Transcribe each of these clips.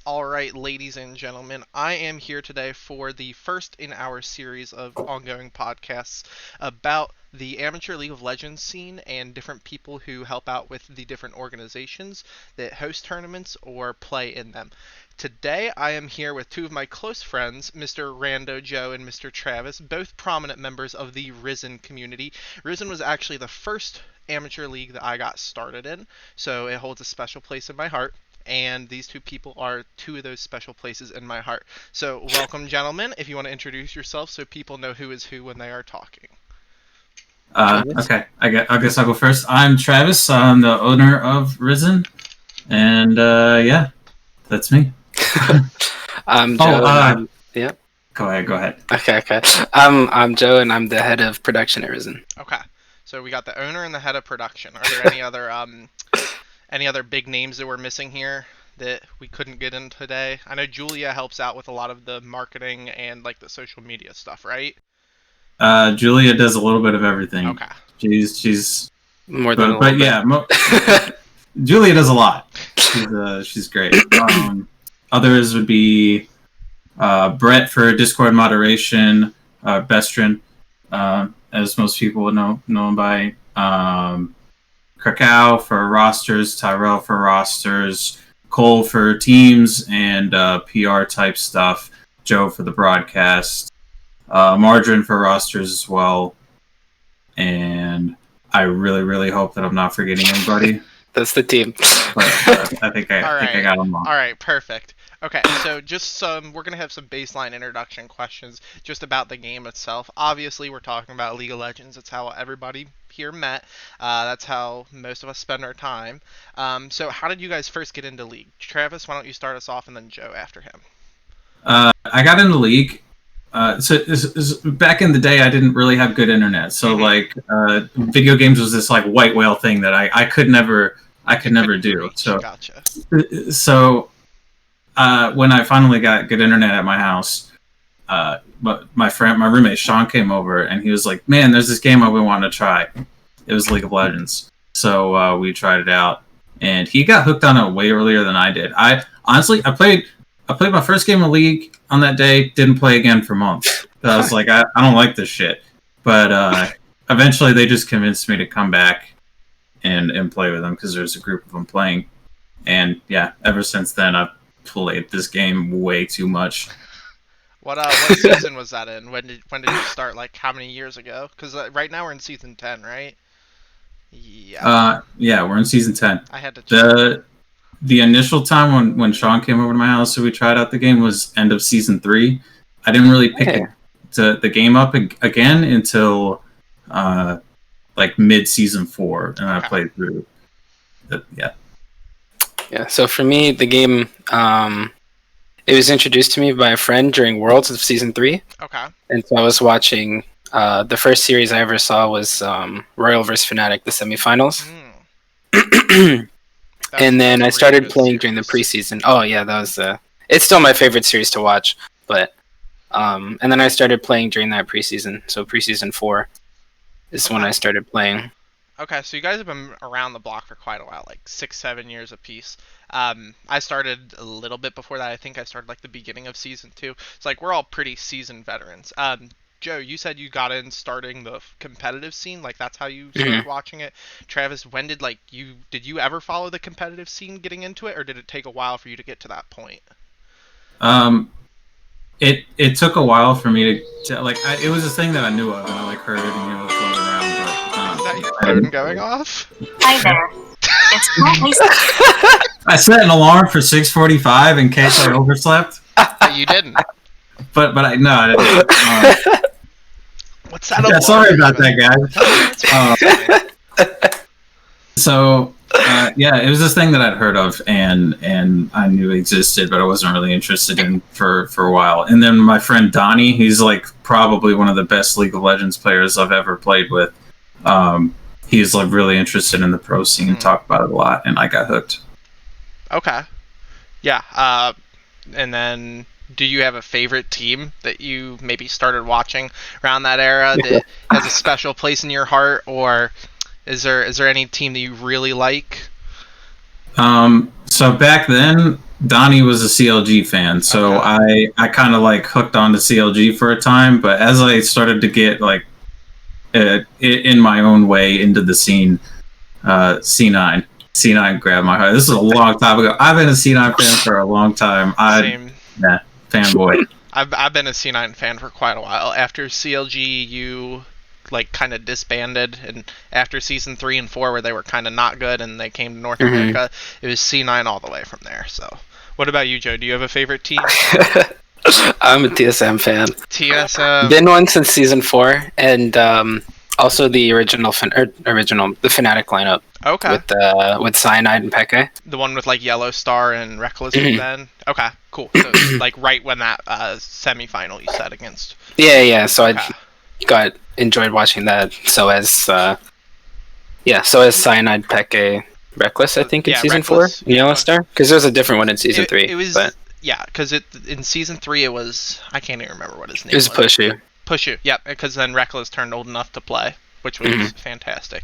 All right, ladies and gentlemen, I am here today for the first in our series of ongoing podcasts about the amateur League of Legends scene and different people who help out with the different organizations that host tournaments or play in them. Today, I am here with two of my close friends, Mr. Randojoe and Mr. Travis, both prominent members of the Risen community. Risen was actually the first amateur league that I got started in, so it holds a special place in my heart. And these two people are two of those special places in my heart. So, welcome, gentlemen. If you want to introduce yourself so people know who is who when they are talking. Okay, I guess I'll go first. I'm Travis. I'm the owner of Risen, and yeah, that's me. I'm Joe. Yeah. Go ahead. Okay. I'm Joe, and I'm the head of production at Risen. Okay, so we got the owner and the head of production. Are there any other big names that we're missing here that we couldn't get in today? I know Julia helps out with a lot of the marketing and like the social media stuff, right? Julia does a little bit of everything. Okay. She's more than a but little yeah, Julia does a lot. She's great. Others would be Brett for Discord moderation, Bestrin, as most people would know him by. Krakow for rosters, Tyrell for rosters, Cole for teams and PR type stuff, Joe for the broadcast, Margarine for rosters as well, and I really hope that I'm not forgetting anybody. That's the team. But I think I got them all. All right, perfect. Okay, so just we're going to have some baseline introduction questions just about the game itself. Obviously, we're talking about League of Legends. That's how everybody here met. That's how most of us spend our time. So how did you guys first get into League? Travis, why don't you start us off and then Joe after him? I got into League. So back in the day, I didn't really have good internet. So like video games was this like white whale thing that I could never do. So gotcha. So when I finally got good internet at my house, but my roommate Sean came over and he was like, "Man, there's this game I've been wanting to try." It was League of Legends. So we tried it out, and he got hooked on it way earlier than I did. I played my first game of League on that day. Didn't play again for months. I was like, I don't like this shit. But eventually, they just convinced me to come back and play with them because there's a group of them playing. And yeah, ever since then, I've played this game way too much. What season was that in? When did you start? Like how many years ago? Because right now we're in season 10, right? Yeah. Yeah, we're in season 10. I had to check. The initial time when Sean came over to my house so we tried out the game was end of season 3. I didn't really pick the game up again until like mid season 4, and I played through. Yeah. So for me, the game it was introduced to me by a friend during Worlds of season 3. Okay. And so I was watching. The first series I ever saw was Royal vs Fnatic, the semifinals. And then I started playing during the preseason. Oh yeah, that was it's still my favorite series to watch. But and then I started playing during that preseason. So preseason 4 is when I started playing. Okay, so you guys have been around the block for quite a while, like 6-7 years apiece. I started a little bit before that. I think I started like the beginning of season 2. It's like we're all pretty seasoned veterans. Joe, you said you got in starting the competitive scene, like that's how you started watching it. Travis, when did you ever follow the competitive scene getting into it, or did it take a while for you to get to that point? It took a while for me to like. It was a thing that I knew of, and I like heard it, and floating around. But is that your phone going off? Hi there. It's currently. I set an alarm for 6:45 in case I overslept. You didn't. But I didn't. What's that? Yeah, sorry about that, guys. So yeah, it was this thing that I'd heard of and I knew existed, but I wasn't really interested in for a while. And then my friend Donnie, he's like probably one of the best League of Legends players I've ever played with. He's like really interested in the pro scene and talked about it a lot, and I got hooked. Okay. Yeah. And then, do you have a favorite team that you maybe started watching around that era that has a special place in your heart, or Is there any team that you really like? So back then, Donnie was a CLG fan, so Okay. I kind of like hooked on to CLG for a time. But as I started to get like in my own way into the scene, C9 grabbed my heart. This is a long time ago. I've been a C9 fan for a long time. Same. Fanboy. I've been a C9 fan for quite a while. After CLG, you like kind of disbanded, and after season 3 and 4, where they were kind of not good, and they came to North America, it was C9 all the way from there. So, what about you, Joe? Do you have a favorite team? I'm a TSM fan. TSM. Been one since season 4, and also the original the Fnatic lineup. Okay. With Cyanide and Peke. The one with like Yellow Star and Reckless then? Okay, cool. So like right when that semifinal you said against. Yeah. So I enjoyed watching that. So as Cyanide, Peke, Reckless, I think in season Reckless, 4, Yellow Star, because there's a different one in season 3. It was because in season 3 it was, I can't even remember what his name was. It was Pushu. Yep, because then Reckless turned old enough to play, which was fantastic.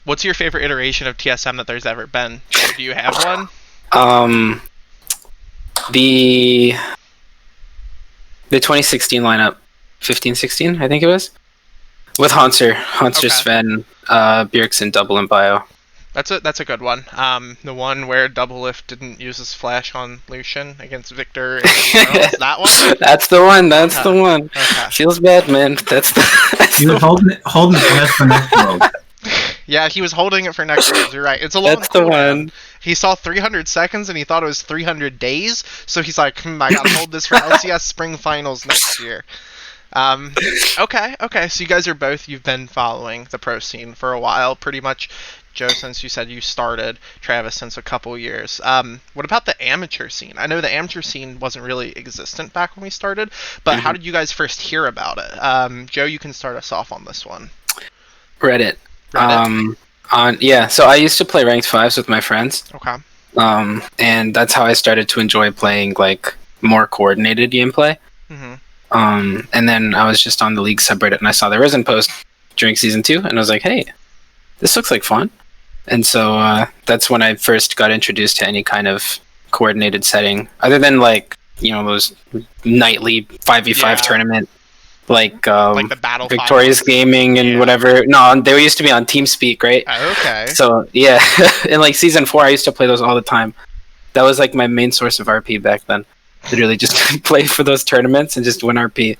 What's your favorite iteration of TSM that there's ever been? Do you have one? The 2016 lineup, 15-16, I think it was, with Hanser, Sven, Bjergsen, Double, and Bio. That's a good one. The one where Doublelift didn't use his flash on Lucian against Victor. And that one. That's the one. The one. Okay. Feels bad, man. He was holding the flash for next world. Yeah, he was holding it for next world. You're right. It's a long. That's the one. He saw 300 seconds and he thought it was 300 days. So he's like, I gotta hold this for LCS Spring Finals next year. Okay. So you guys you've been following the pro scene for a while, pretty much. Joe, since you said you started, Travis, since a couple years. What about the amateur scene? I know the amateur scene wasn't really existent back when we started, but how did you guys first hear about it? Joe, you can start us off on this one. Reddit. So I used to play ranked 5s with my friends. Okay. And that's how I started to enjoy playing like more coordinated gameplay. And then I was just on the League subreddit and I saw the Risen post during season 2, and I was like, hey, this looks like fun. And so that's when I first got introduced to any kind of coordinated setting, other than like, those nightly 5v5 tournament, like the Battle Victorious Gaming and whatever. No, they used to be on TeamSpeak, right? Okay. So yeah, in like season 4, I used to play those all the time. That was like my main source of RP back then. Literally just play for those tournaments and just win RP.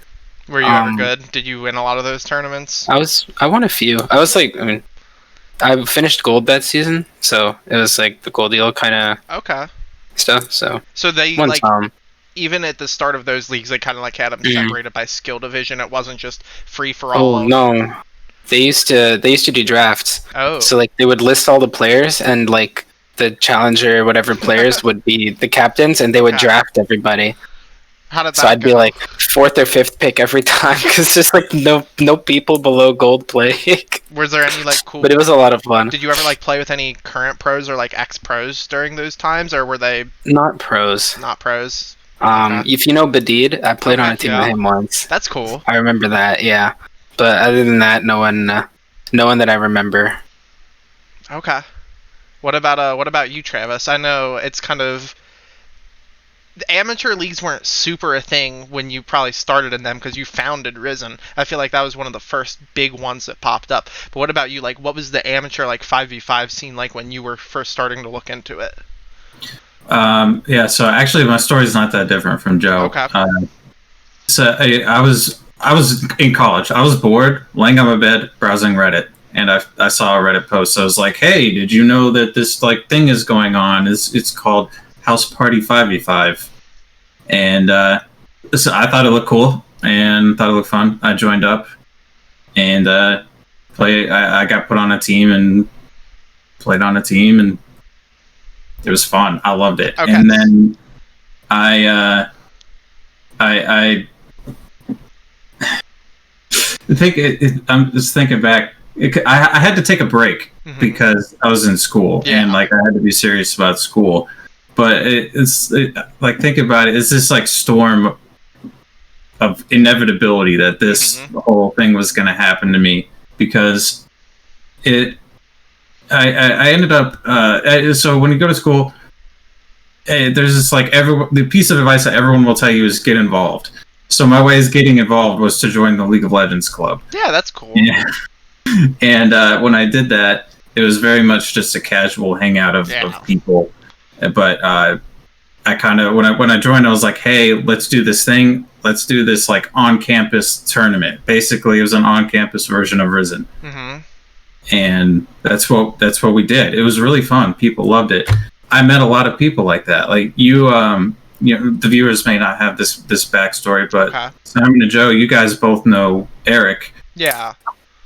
Were you ever good? Did you win a lot of those tournaments? I won a few. I was like, I finished gold that season, so it was like the gold deal kind of stuff. So they even at the start of those leagues, they kind of like had them separated by skill division. It wasn't just free for all. Oh no, they used to do drafts. Oh, so like they would list all the players, and like the challenger or whatever players would be the captains, and they would draft everybody. How did that So I'd go? be like 4th or 5th pick every time because there's like no people below gold play. Was there any like cool? But it was a lot of fun. Did you ever like play with any current pros or like ex-pros during those times, or were they not pros? Not pros. If you know Badid, I played on a team with him once. That's cool. I remember that, yeah. But other than that, no one that I remember. Okay. What about you, Travis? I know it's kind of. The amateur leagues weren't super a thing when you probably started in them because you founded Risen. I feel like that was one of the first big ones that popped up. But what about you? Like, what was the amateur like 5v5 scene like when you were first starting to look into it? So actually my story's not that different from Joe. Okay. So I was in college. I was bored, laying on my bed, browsing Reddit, and I saw a Reddit post. So I was like, hey, did you know that this like thing is going on? It's called House Party 5v5, and so I thought it looked cool and thought it looked fun. I joined up and I got put on a team and played on a team, and it was fun. I loved it. Okay. And then I think I'm just thinking back. I had to take a break because I was in school and like I had to be serious about school. But it's like, think about it. It's this like storm of inevitability that this whole thing was going to happen to me, because I ended up. So when you go to school, there's just like the piece of advice that everyone will tell you is get involved. So my way of getting involved was to join the League of Legends club. Yeah, that's cool. Yeah. And when I did that, it was very much just a casual hangout of people. But I kind of when I joined, I was like, hey, let's do this thing. Let's do this like on-campus tournament. Basically, it was an on-campus version of Risen. Mm-hmm. And that's what we did. It was really fun. People loved it. I met a lot of people like that. Like you know, the viewers may not have this backstory, but Simon and Joe, you guys both know Eric. Yeah.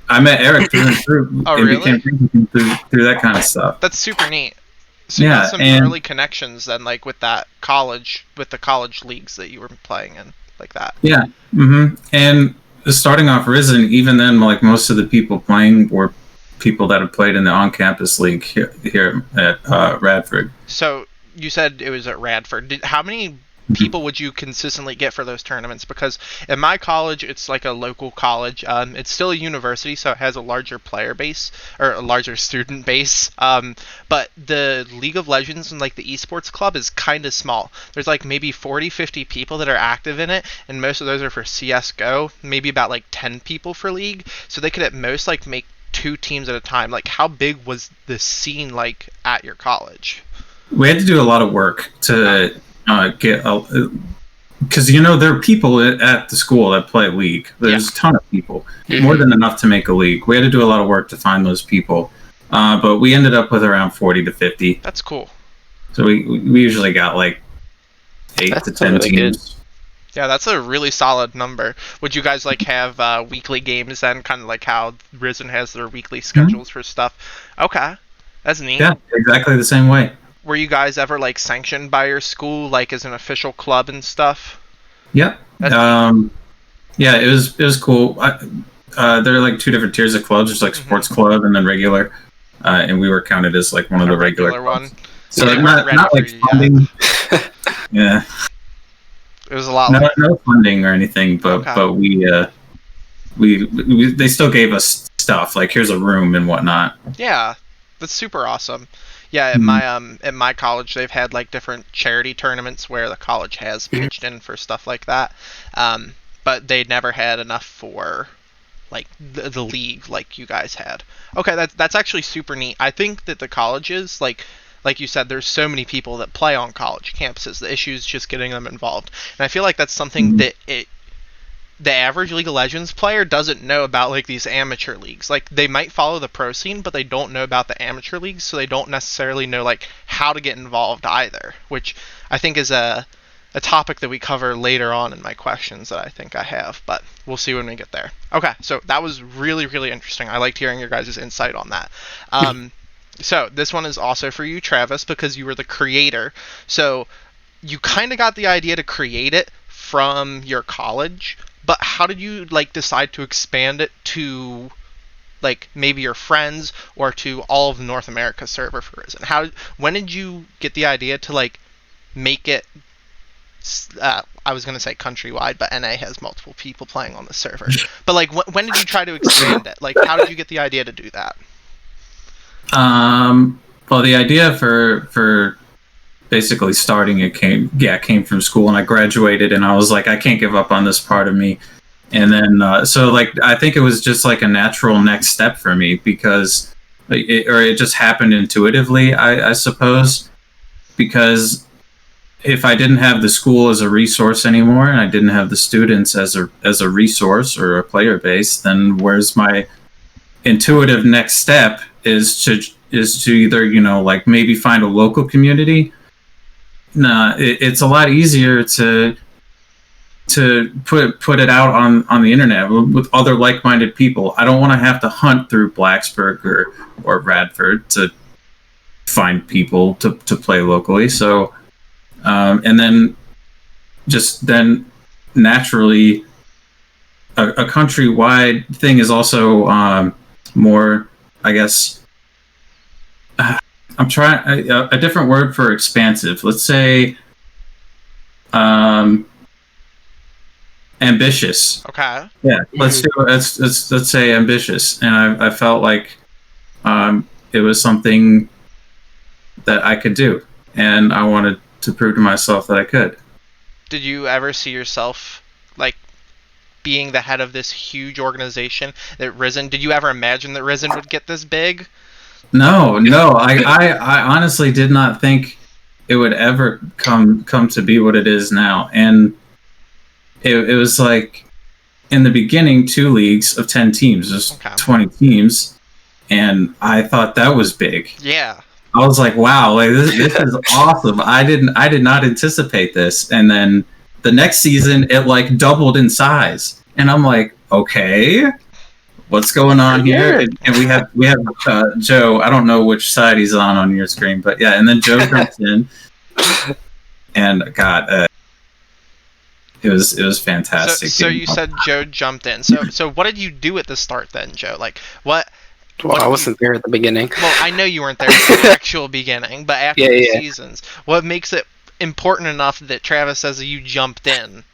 I met Eric through oh, really? Became through that kind of stuff. That's super neat. So you had some early connections then, like with the college leagues that you were playing in, like that. Yeah. Mm-hmm. And starting off Risen, even then, like most of the people playing were people that have played in the on-campus league here at Radford. So you said it was at Radford. How many people would you consistently get for those tournaments? Because in my college, it's like a local college. It's still a university, so it has a larger player base or a larger student base. But the League of Legends and like the Esports club is kind of small. There's like maybe 40, 50 people that are active in it, and most of those are for CS:GO. Maybe about like 10 people for League. So they could at most like make 2 teams at a time. Like, how big was the scene like at your college? We had to do a lot of work to get, because there are people at the school that play League. There's a ton of people, more than enough to make a league. We had to do a lot of work to find those people, but we ended up with around 40 to 50. That's cool. So we usually got like 8 to 10 really teams. Good. Yeah, that's a really solid number. Would you guys like have weekly games then, kind of like how Risen has their weekly schedules for stuff? Okay, that's neat. Yeah, exactly the same way. Were you guys ever like sanctioned by your school, like as an official club and stuff? Yep. Yeah, it was cool. There are like 2 different tiers of clubs. There's like sports club and then regular, and we were counted as like one of the regular one. So not like funding. Yeah. It was a lot. No funding or anything, but we they still gave us stuff, like here's a room and whatnot. Yeah, that's super awesome. Yeah, at my college, they've had like different charity tournaments where the college has pitched in for stuff like that, but they never had enough for like the league like you guys had. Okay, that's actually super neat. I think that the colleges like you said, there's so many people that play on college campuses. The issue is just getting them involved. And I feel like that's something that the average League of Legends player doesn't know about, like these amateur leagues. Like, they might follow the pro scene, but they don't know about the amateur leagues, so they don't necessarily know like how to get involved either, which I think is a topic that we cover later on in my questions that I think I have, but we'll see when we get there. Okay, so that was really, really interesting. I liked hearing your guys' insight on that. So this one is also for you, Travis, because you were the creator. So you kind of got the idea to create it from your college, but how did you like decide to expand it to like maybe your friends or to all of the North America server for Risen? When did you get the idea to like make it? I was gonna say countrywide, but NA has multiple people playing on the server. But like, when did you try to expand it? Like, how did you get the idea to do that? Well, the idea for basically starting it came from school, and I graduated, and I was like, I can't give up on this part of me. And then, so like, I think it was just like a natural next step for me because it just happened intuitively, I suppose, because if I didn't have the school as a resource anymore, and I didn't have the students as a resource or a player base, then where's my intuitive next step is to either like maybe find a local community. It's a lot easier to put it out on the internet with other like-minded people. I don't want to have to hunt through Blacksburg or Radford to find people to play locally. So and then naturally a countrywide thing is also more, I guess, I'm trying a different word for expansive. Let's say ambitious. Okay. Yeah, let's say ambitious. And I felt like it was something that I could do, and I wanted to prove to myself that I could. Did you ever see yourself like being the head of this huge organization that Risen? Did you ever imagine that Risen would get this big? No. I honestly did not think it would ever come to be what it is now. And it was like, in the beginning, 2 leagues of 10 teams, there's 20 teams, and I thought that was big. Yeah. I was like, wow, like this is awesome. I did not anticipate this. And then the next season, it like doubled in size, and I'm like, okay, what's going on here? And we have Joe. I don't know which side he's on your screen, but yeah. And then Joe jumps in, and God, it was fantastic. So you said Joe jumped in. So what did you do at the start then, Joe? Like what? Well, I wasn't there at the beginning. Well, I know you weren't there at the actual beginning, but after the seasons, what makes it important enough that Travis says you jumped in?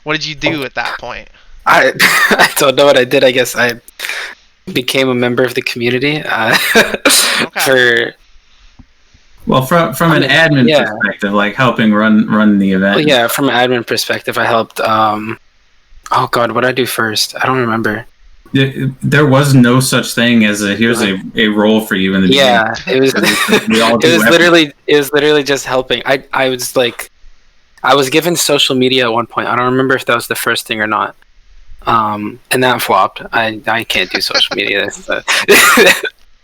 What did you do at that point? I don't know what I did. I guess I became a member of the community. Well, from an admin perspective, like helping run the event. Well, yeah, from an admin perspective, I helped. Oh God, what did I do first? I don't remember. There was no such thing as here's a role for you in the beginning. Yeah, it was. It was literally just helping. I was like, I was given social media at one point. I don't remember if that was the first thing or not. And that flopped. I can't do social media.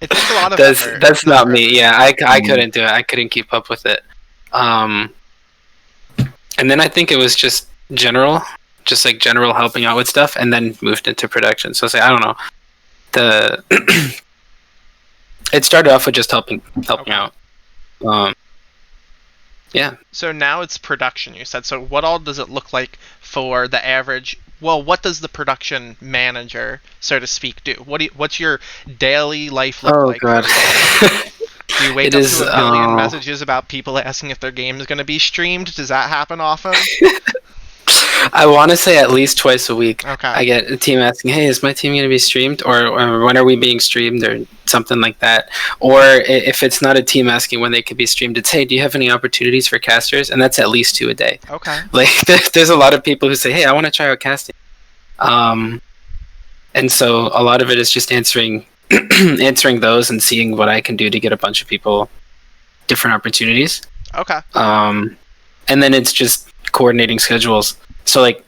It takes a lot of effort. That's not me. Yeah, I couldn't do it. I couldn't keep up with it. And then I think it was just general helping out with stuff, and then moved into production. So I don't know. It started off with just helping out. Yeah. So now it's production, you said. So what all does it look like for the average? Well, what does the production manager, so to speak, do? What's your daily life look like? Oh God. Do you wake up to a billion messages about people asking if their game is going to be streamed? Does that happen often? I want to say at least twice a week. Okay. I get a team asking, "Hey, is my team going to be streamed?" Or when are we being streamed, or something like that. Or if it's not a team asking when they could be streamed, it's, "Hey, do you have any opportunities for casters?" And that's at least 2 a day. Okay. Like there's a lot of people who say, "Hey, I want to try out casting." And so a lot of it is just answering those and seeing what I can do to get a bunch of people different opportunities. Okay. And then it's just coordinating schedules. So like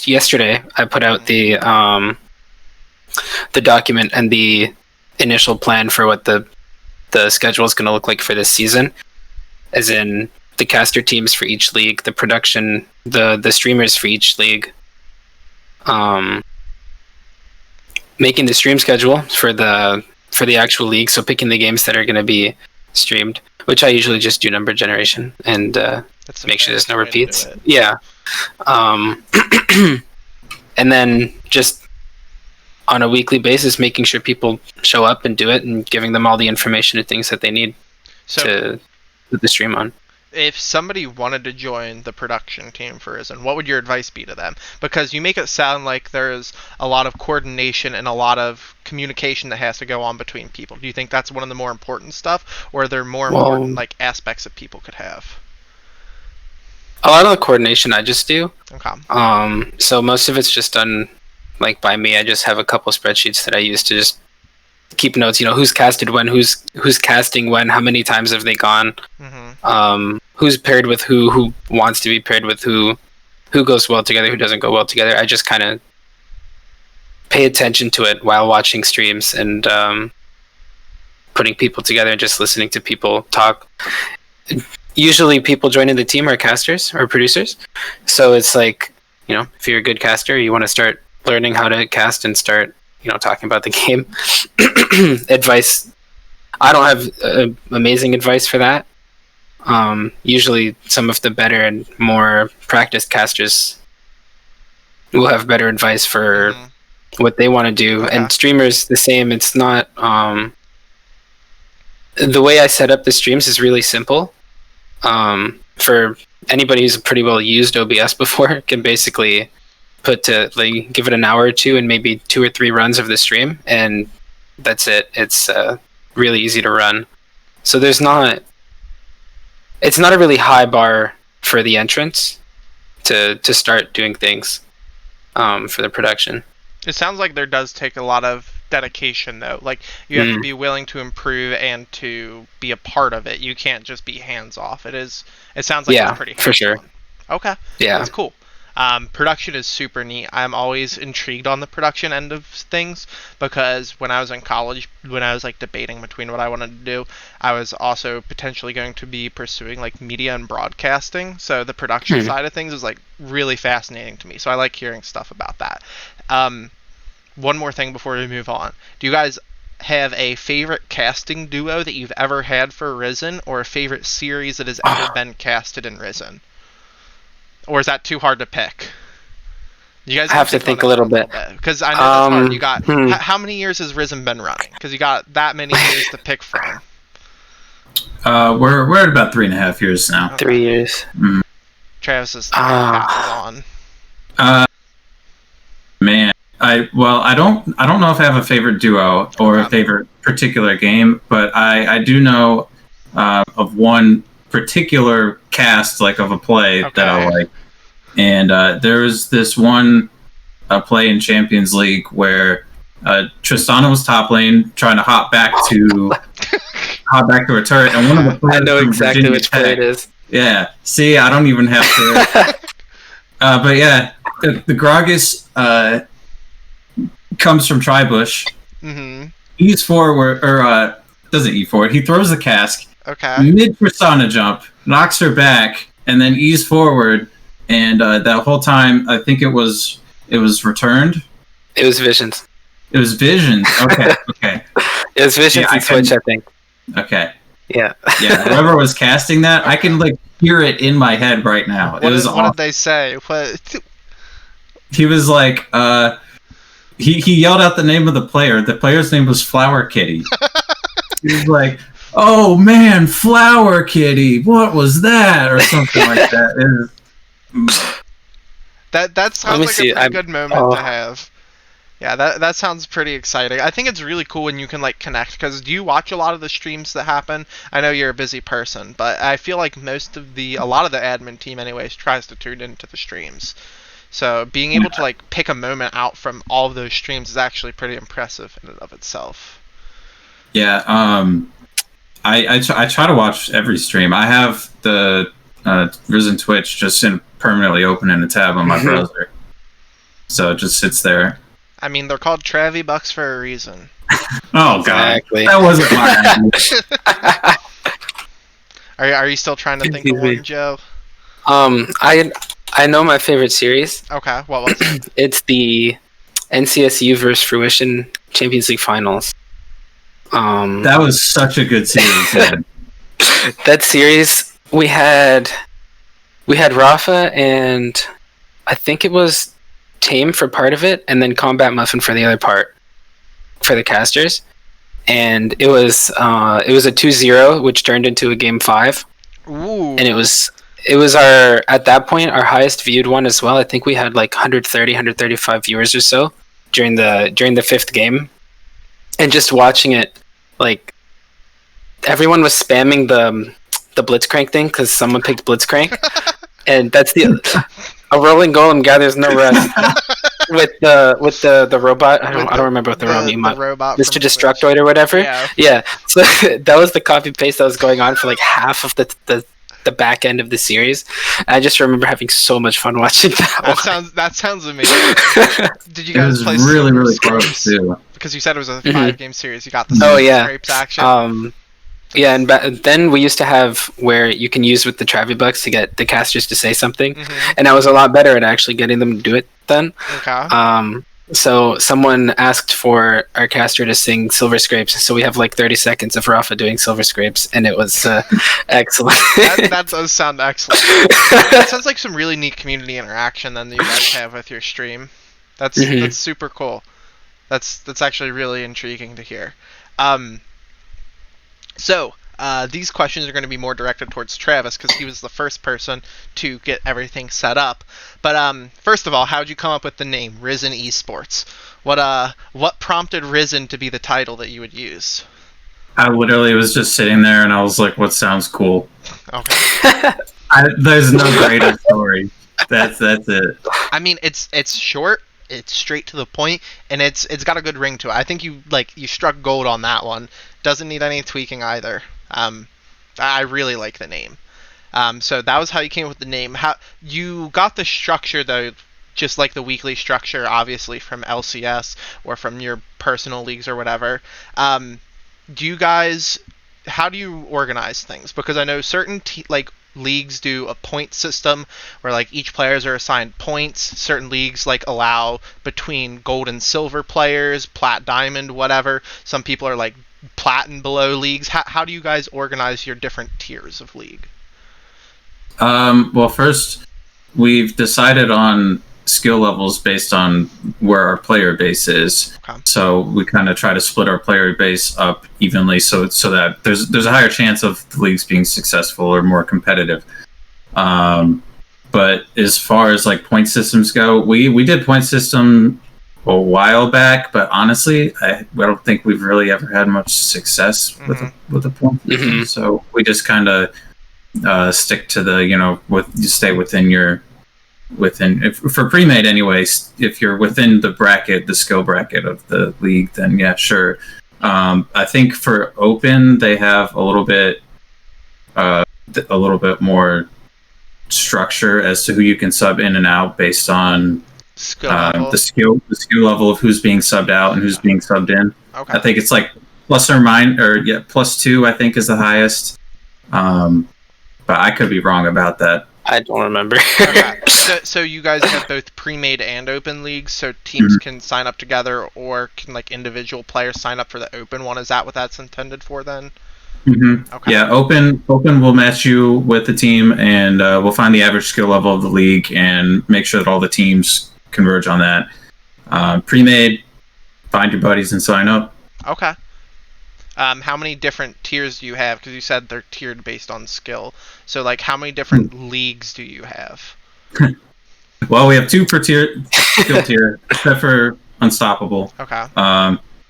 yesterday, I put out the document and the initial plan for what the schedule is going to look like for this season, as in the caster teams for each league, the production, the streamers for each league, making the stream schedule for the actual league. So picking the games that are going to be streamed, which I usually just do number generation and make sure there's no repeats. Yeah. And then just on a weekly basis, making sure people show up and do it, and giving them all the information and things that they need to put the stream on. If somebody wanted to join the production team for Risen, what would your advice be to them? Because you make it sound like there's a lot of coordination and a lot of communication that has to go on between people. Do you think that's one of the more important stuff, or are there more important like aspects that people could have? A lot of the coordination I just do. Okay. So most of it's just done like by me. I just have a couple spreadsheets that I use to just keep notes. You know, who's casted when, who's casting when, how many times have they gone, who's paired with who wants to be paired with who goes well together, who doesn't go well together. I just kind of pay attention to it while watching streams and putting people together and just listening to people talk. Usually people joining the team are casters or producers. So it's like, you know, if you're a good caster, you want to start learning how to cast and start, you know, talking about the game. Advice. I don't have amazing advice for that. Usually some of the better and more practiced casters will have better advice for what they want to do. Okay. And streamers, the same. It's not... the way I set up the streams is really simple. For anybody who's pretty well used OBS before, can basically give it an hour or two and maybe 2 or 3 runs of the stream, and that's it. It's really easy to run. So there's not it's not a really high bar for the entrance to start doing things for the production. It sounds like there does take a lot of dedication, though. Like, you have to be willing to improve and to be a part of it. You can't just be hands off. It sounds like it's pretty hands-on. For sure. Okay. Yeah. That's cool. Production is super neat. I'm always intrigued on the production end of things because when I was in college, when I was like debating between what I wanted to do, I was also potentially going to be pursuing like media and broadcasting. So the production side of things is like really fascinating to me. So I like hearing stuff about that. One more thing before we move on. Do you guys have a favorite casting duo that you've ever had for Risen, or a favorite series that has ever been casted in Risen? Or is that too hard to pick? You guys have to think a little bit. Because I know that's hard. You got how many years has Risen been running? Because you got that many years to pick from. We're at about 3.5 years now. Okay. 3 years. Travis is on. Man, I don't know if I have a favorite duo or a favorite particular game, but I do know of one particular cast, like of a play that I like. And there was this one play in Champions League where Tristana was top lane trying to hop back to her turret, and one of the players I know exactly Virginia which play it is. Yeah, see, I don't even have to. But yeah, the Gragas comes from Tribush. E's forward, or doesn't E forward. He throws the cask. Mid Tristana jump, knocks her back, and then E's forward. And that whole time, I think it was returned. It was Visions. It was Visions. Okay. It was Visions and Switch, I think. Okay. Yeah. Whoever was casting that, I can like hear it in my head right now. What did they say? He was like, he yelled out the name of the player. The player's name was Flower Kitty. He was like, "Oh man, Flower Kitty, what was that?" or something like that. That sounds like a pretty good moment to have. Yeah, that sounds pretty exciting. I think it's really cool when you can like connect, because do you watch a lot of the streams that happen? I know you're a busy person, but I feel like a lot of the admin team anyways tries to tune into the streams. So being able to like pick a moment out from all of those streams is actually pretty impressive in and of itself. Yeah, I try to watch every stream. I have the Risen Twitch just permanently open in a tab on my browser, so it just sits there. I mean, they're called Travy Bucks for a reason. Oh god, that wasn't my idea. Are you still trying to think of one, Joe? I know my favorite series. Okay, what was it? It's the NCSU versus Fruition Champions League Finals. That was such a good series. Man. That series, we had Rafa and I think it was Tame for part of it, and then Combat Muffin for the other part for the casters. And it was a 2-0, which turned into a game 5. Ooh. And it was our, at that point, our highest viewed one as well. I think we had like 135 viewers or so during the fifth game. And just watching it, like, everyone was spamming the Blitzcrank thing because someone picked Blitzcrank. And that's a rolling golem gathers no rest. with the robot, I don't remember what the robot, Mr. Destructoid or whatever. Yeah. So that was the copy paste that was going on for like half of the back end of the series. I just remember having so much fun watching that. That sounds amazing. Did you guys play really close too? Because you said it was a 5-game series. You got the scrapes action. Yeah, and then we used to have where you can use with the Travy Bucks to get the casters to say something, and I was a lot better at actually getting them to do it then. Okay. So someone asked for our caster to sing Silver Scrapes, so we have like 30 seconds of Rafa doing Silver Scrapes, and it was excellent. That does sound excellent. That sounds like some really neat community interaction then that you guys have with your stream. That's super cool. That's actually really intriguing to hear. So, these questions are going to be more directed towards Travis because he was the first person to get everything set up. But first of all, how did you come up with the name Risen Esports? What prompted Risen to be the title that you would use? I literally was just sitting there and I was like, what sounds cool? Okay. There's no greater story. That's it. I mean, it's short, it's straight to the point, and it's got a good ring to it. I think you struck gold on that one. Doesn't need any tweaking either. I really like the name. So that was how you came up with the name. How you got the structure though, just like the weekly structure, obviously from LCS or from your personal leagues or whatever. Do you guys? How do you organize things? Because I know certain leagues do a point system where like each players are assigned points. Certain leagues like allow between gold and silver players, plat, diamond, whatever. Some people are like plat and below leagues. How do you guys organize your different tiers of league? Well, first, we've decided on skill levels based on where our player base is. Okay. So we kind of try to split our player base up evenly, so that there's a higher chance of the leagues being successful or more competitive. But as far as like point systems go, we did point system a while back, but honestly, I don't think we've really ever had much success with the point system. So we just kind of stick to the you stay within for pre-made anyways. If you're within the skill bracket of the league, then yeah, sure. I think for open they have a little bit more structure as to who you can sub in and out based on the skill level of who's being subbed out and who's being subbed in. Okay. I think it's like +2 I think is the highest. But I could be wrong about that. I don't remember. Okay. So you guys have both pre-made and open leagues, so teams can sign up together, or can like individual players sign up for the open one? Is that what that's intended for then? Okay. Yeah, open will match you with the team, and we'll find the average skill level of the league and make sure that all the teams converge on that. Pre-made, find your buddies and sign up. Okay. How many different tiers do you have? Because you said they're tiered based on skill. So, like, how many different leagues do you have? Well, we have 2 per skill tier, except for Unstoppable. Okay.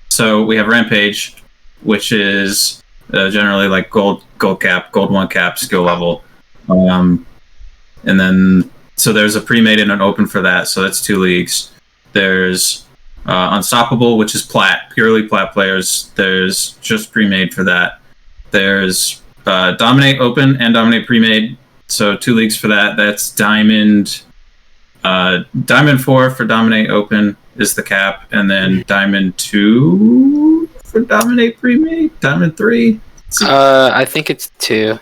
So we have Rampage, which is generally like gold 1 cap skill level. And then, so there's a pre-made and an open for that, so that's 2 leagues. There's Unstoppable, which is plat, purely plat players. There's just pre-made for that. There's Dominate Open and Dominate Pre-made, so 2 leagues for that. That's Diamond 4 for Dominate Open is the cap, and then Diamond 2 for Dominate Pre-made. Diamond 3. I think it's 2.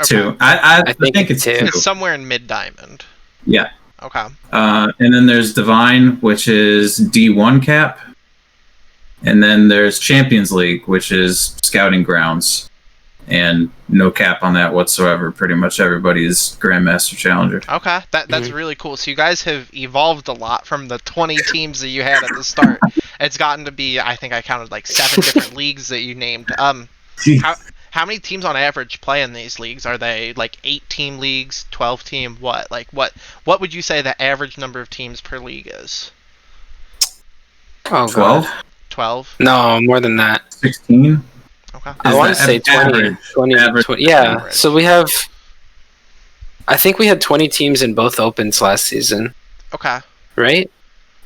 2. Okay. I think it's 2. It's somewhere in mid-diamond. Yeah. Okay. And then there's Divine, which is D1 cap. And then there's Champions League, which is Scouting Grounds. And no cap on that whatsoever. Pretty much everybody is Grandmaster Challenger. Okay. That's really cool. So you guys have evolved a lot from the 20 teams that you had at the start. It's gotten to be, I think I counted like 7 different leagues that you named. How many teams on average play in these leagues? Are they like 8-team leagues, 12-team? What? Like what would you say the average number of teams per league is? Oh, 12? God. 12? No, more than that. 16? Okay. I want to say 20. Average. 20, Average. 20. Yeah, Average. so I think we had 20 teams in both opens last season, Okay. right?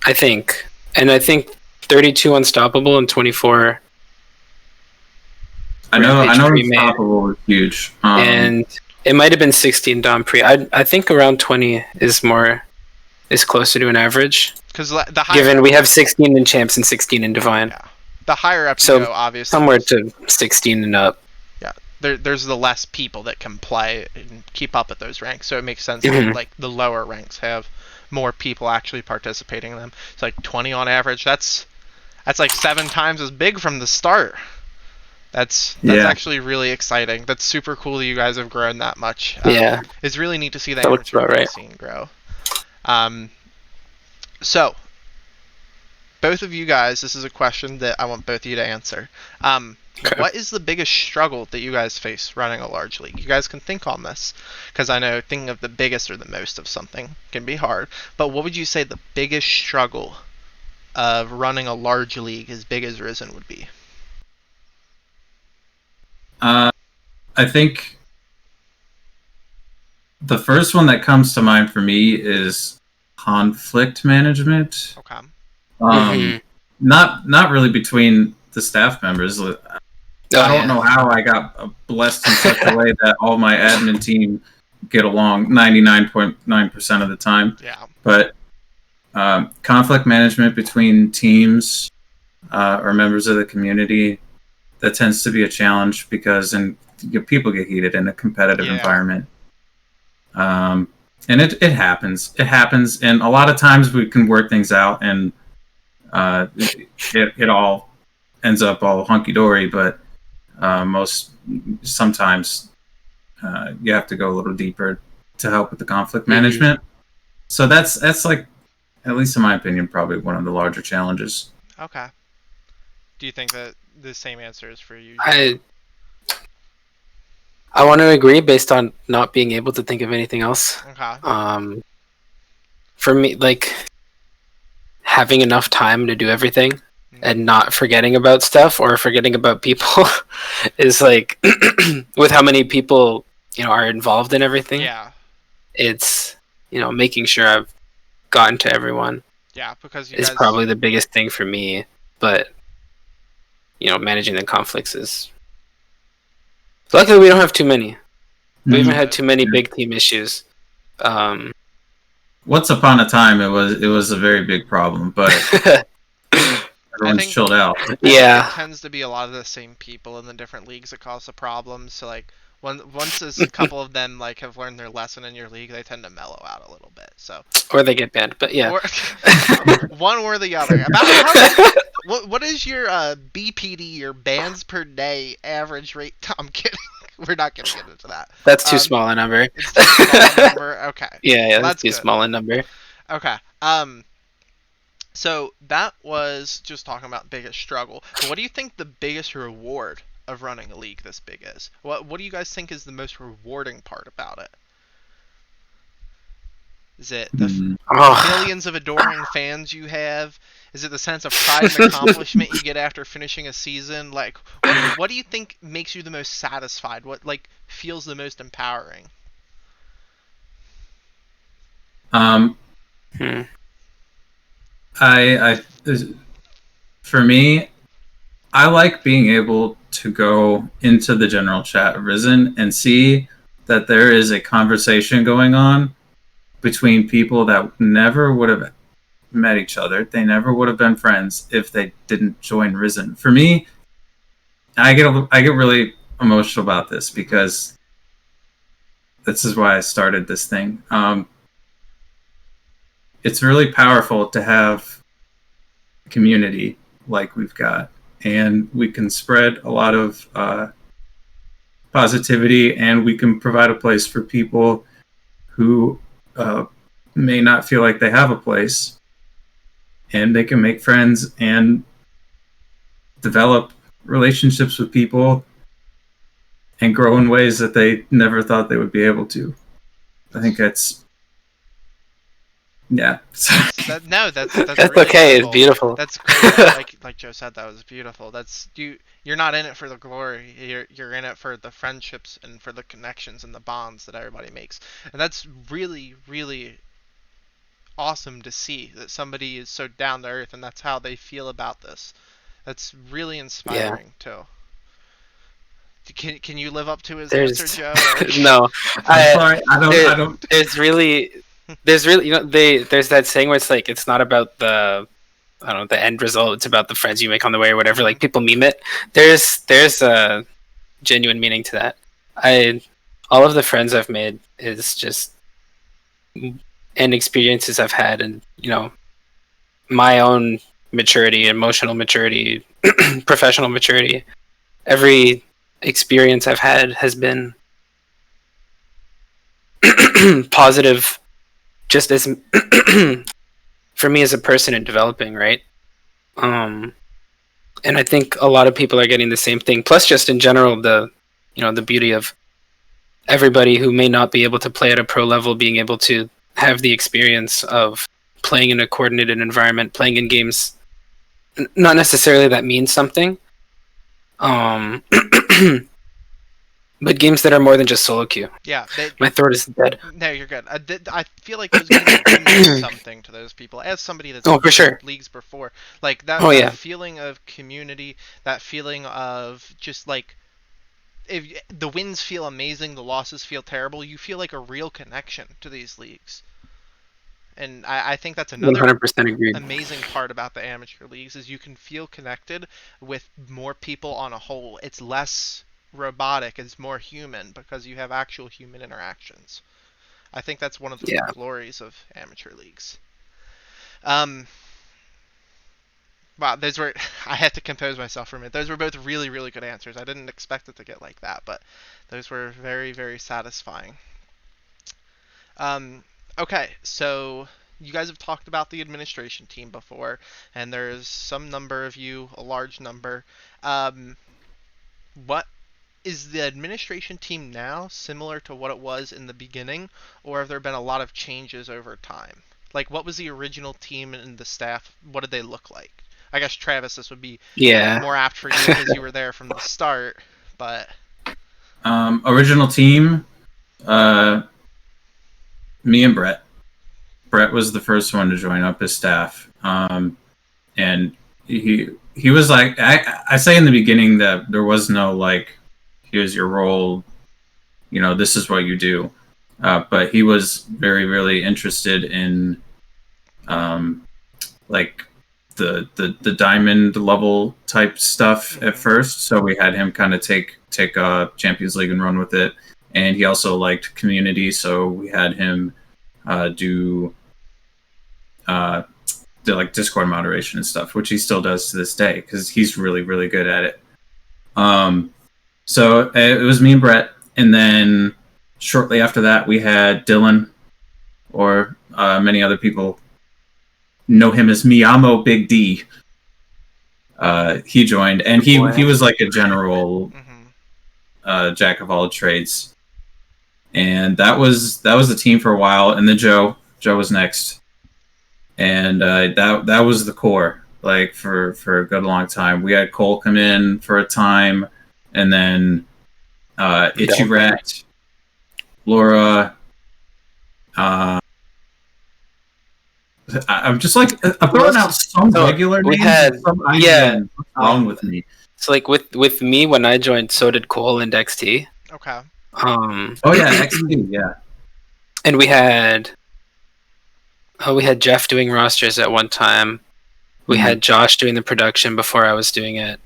I think. And I think 32 Unstoppable and 24... I know pre-made. Unstoppable is huge. And it might have been 16 Dom Pre. I think around 20 is closer to an average. Because the higher, Given we have 16 in Champs and 16 in Divine. yeah, the higher up So, you go, obviously, Somewhere to 16 and up. yeah, there's the less people that can play and keep up at those ranks. So it makes sense that like the lower ranks have more people actually participating in them. It's like 20 on average. That's like 7 times as big from the start. That's actually really exciting. That's super cool that you guys have grown that much. Yeah. It's really neat to see the That looks amateur about right. scene grow. So, both of you guys, this is a question that I want both of you to answer. Okay. What is the biggest struggle that you guys face running a large league? You guys can think on this, because I know thinking of the biggest or the most of something can be hard. But what would you say the biggest struggle of running a large league as big as Risen would be? I think the first one that comes to mind for me is conflict management. Okay. Mhm. Not really between the staff members. I don't know how I got blessed in such a way that all my admin team get along 99.9% of the time. Yeah. But conflict management between teams or members of the community, that tends to be a challenge because people get heated in a competitive environment. And it happens. It happens, and a lot of times we can work things out, and it all ends up all hunky dory. But sometimes you have to go a little deeper to help with the conflict management. So that's like, at least in my opinion, probably one of the larger challenges. Okay. Do you think that the same answer is for you? I want to agree based on not being able to think of anything else. Okay. For me, like having enough time to do everything and not forgetting about stuff or forgetting about people is like with how many people are involved in everything. Yeah. It's making sure I've gotten to everyone. Yeah, because is probably the biggest thing for me, but managing the conflicts is. Luckily, we don't have too many. We haven't had too many big team issues. Once upon a time, it was a very big problem, but everyone's chilled out. Yeah, it tends to be a lot of the same people in the different leagues that cause the problems. So like, once a couple of them like have learned their lesson in your league, they tend to mellow out a little bit. So. Or they get banned, but yeah. One or the other. What is your BPD, your bans per day average rate? I'm kidding. We're not going to get into that. That's too small a number. It's too small a number? Okay. Yeah, that's too small a number. Okay. So that was just talking about biggest struggle. But what do you think the biggest reward of running a league this big is? What do you guys think is the most rewarding part about it? Is it the millions of adoring fans you have? Is it the sense of pride and accomplishment you get after finishing a season? Like, what do you think makes you the most satisfied? What feels the most empowering? For me, I like being able to go into the general chat of Risen and see that there is a conversation going on between people that never would have met each other. They never would have been friends if they didn't join Risen. For me, I get really emotional about this because this is why I started this thing. It's really powerful to have a community like we've got, and we can spread a lot of positivity, and we can provide a place for people who may not feel like they have a place, and they can make friends and develop relationships with people and grow in ways that they never thought they would be able to. I think that's that's really okay. cool. It's beautiful. That's great. Like Joe said, that was beautiful. That's you're not in it for the glory. You're in it for the friendships and for the connections and the bonds that everybody makes. And that's really, really awesome to see that somebody is so down to earth and that's how they feel about this. That's really inspiring too. Can you live up to his answer, Joe? No, I don't. There's really there's that saying where it's like it's not about the end result, it's about the friends you make on the way or whatever. Like people meme it. There's a genuine meaning to that. All of the friends I've made is just and experiences I've had, and my own maturity, emotional maturity, professional maturity. Every experience I've had has been positive, just as for me as a person in developing, right? And I think a lot of people are getting the same thing. Plus, just in general, the beauty of everybody who may not be able to play at a pro level being able to have the experience of playing in a coordinated environment, playing in games. Not necessarily that means something. But games that are more than just solo queue. Yeah, My throat is dead. no, you're good. I feel like those games do mean something to those people. As somebody that's Oh, for played sure. leagues before, like that, Oh, that yeah. feeling of community, that feeling of just like if the wins feel amazing, the losses feel terrible, you feel like a real connection to these leagues. And I think that's another 100% agreed. amazing part about the amateur leagues is you can feel connected with more people on a whole. It's less robotic, it's more human because you have actual human interactions. I think that's one of the Yeah. glories of amateur leagues. Wow, those were I had to compose myself for a minute. Those were both really, really good answers. I didn't expect it to get like that, but those were very, very satisfying. Okay, so you guys have talked about the administration team before, and there's some number of you, a large number. What is the administration team now similar to what it was in the beginning, or have there been a lot of changes over time? Like, what was the original team and the staff? What did they look like? I guess Travis, this would be more apt for you because you were there from the start. But original team, me and Brett. Brett was the first one to join up as staff, and he was like, I say in the beginning that there was no like, here's your role, this is what you do, but he was very, really interested in like the diamond level type stuff at first, so we had him kind of take Champions League and run with it, and he also liked community, so we had him do like Discord moderation and stuff, which he still does to this day because he's really, really good at it. So it was me and Brett, and then shortly after that we had Dylan, or many other people know him as Miyamo Big D. He joined, and he was like a general jack of all trades, and that was the team for a while. And then Joe was next. And that was the core, like for a good long time. We had Cole come in for a time, and then Itchy Rat, Laura. I'm just like I'm throwing out some regular names. What's wrong with me? So like with me when I joined, so did Cole and XT. Okay. Oh yeah, XT, yeah. And we had Jeff doing rosters at one time. We had Josh doing the production before I was doing it.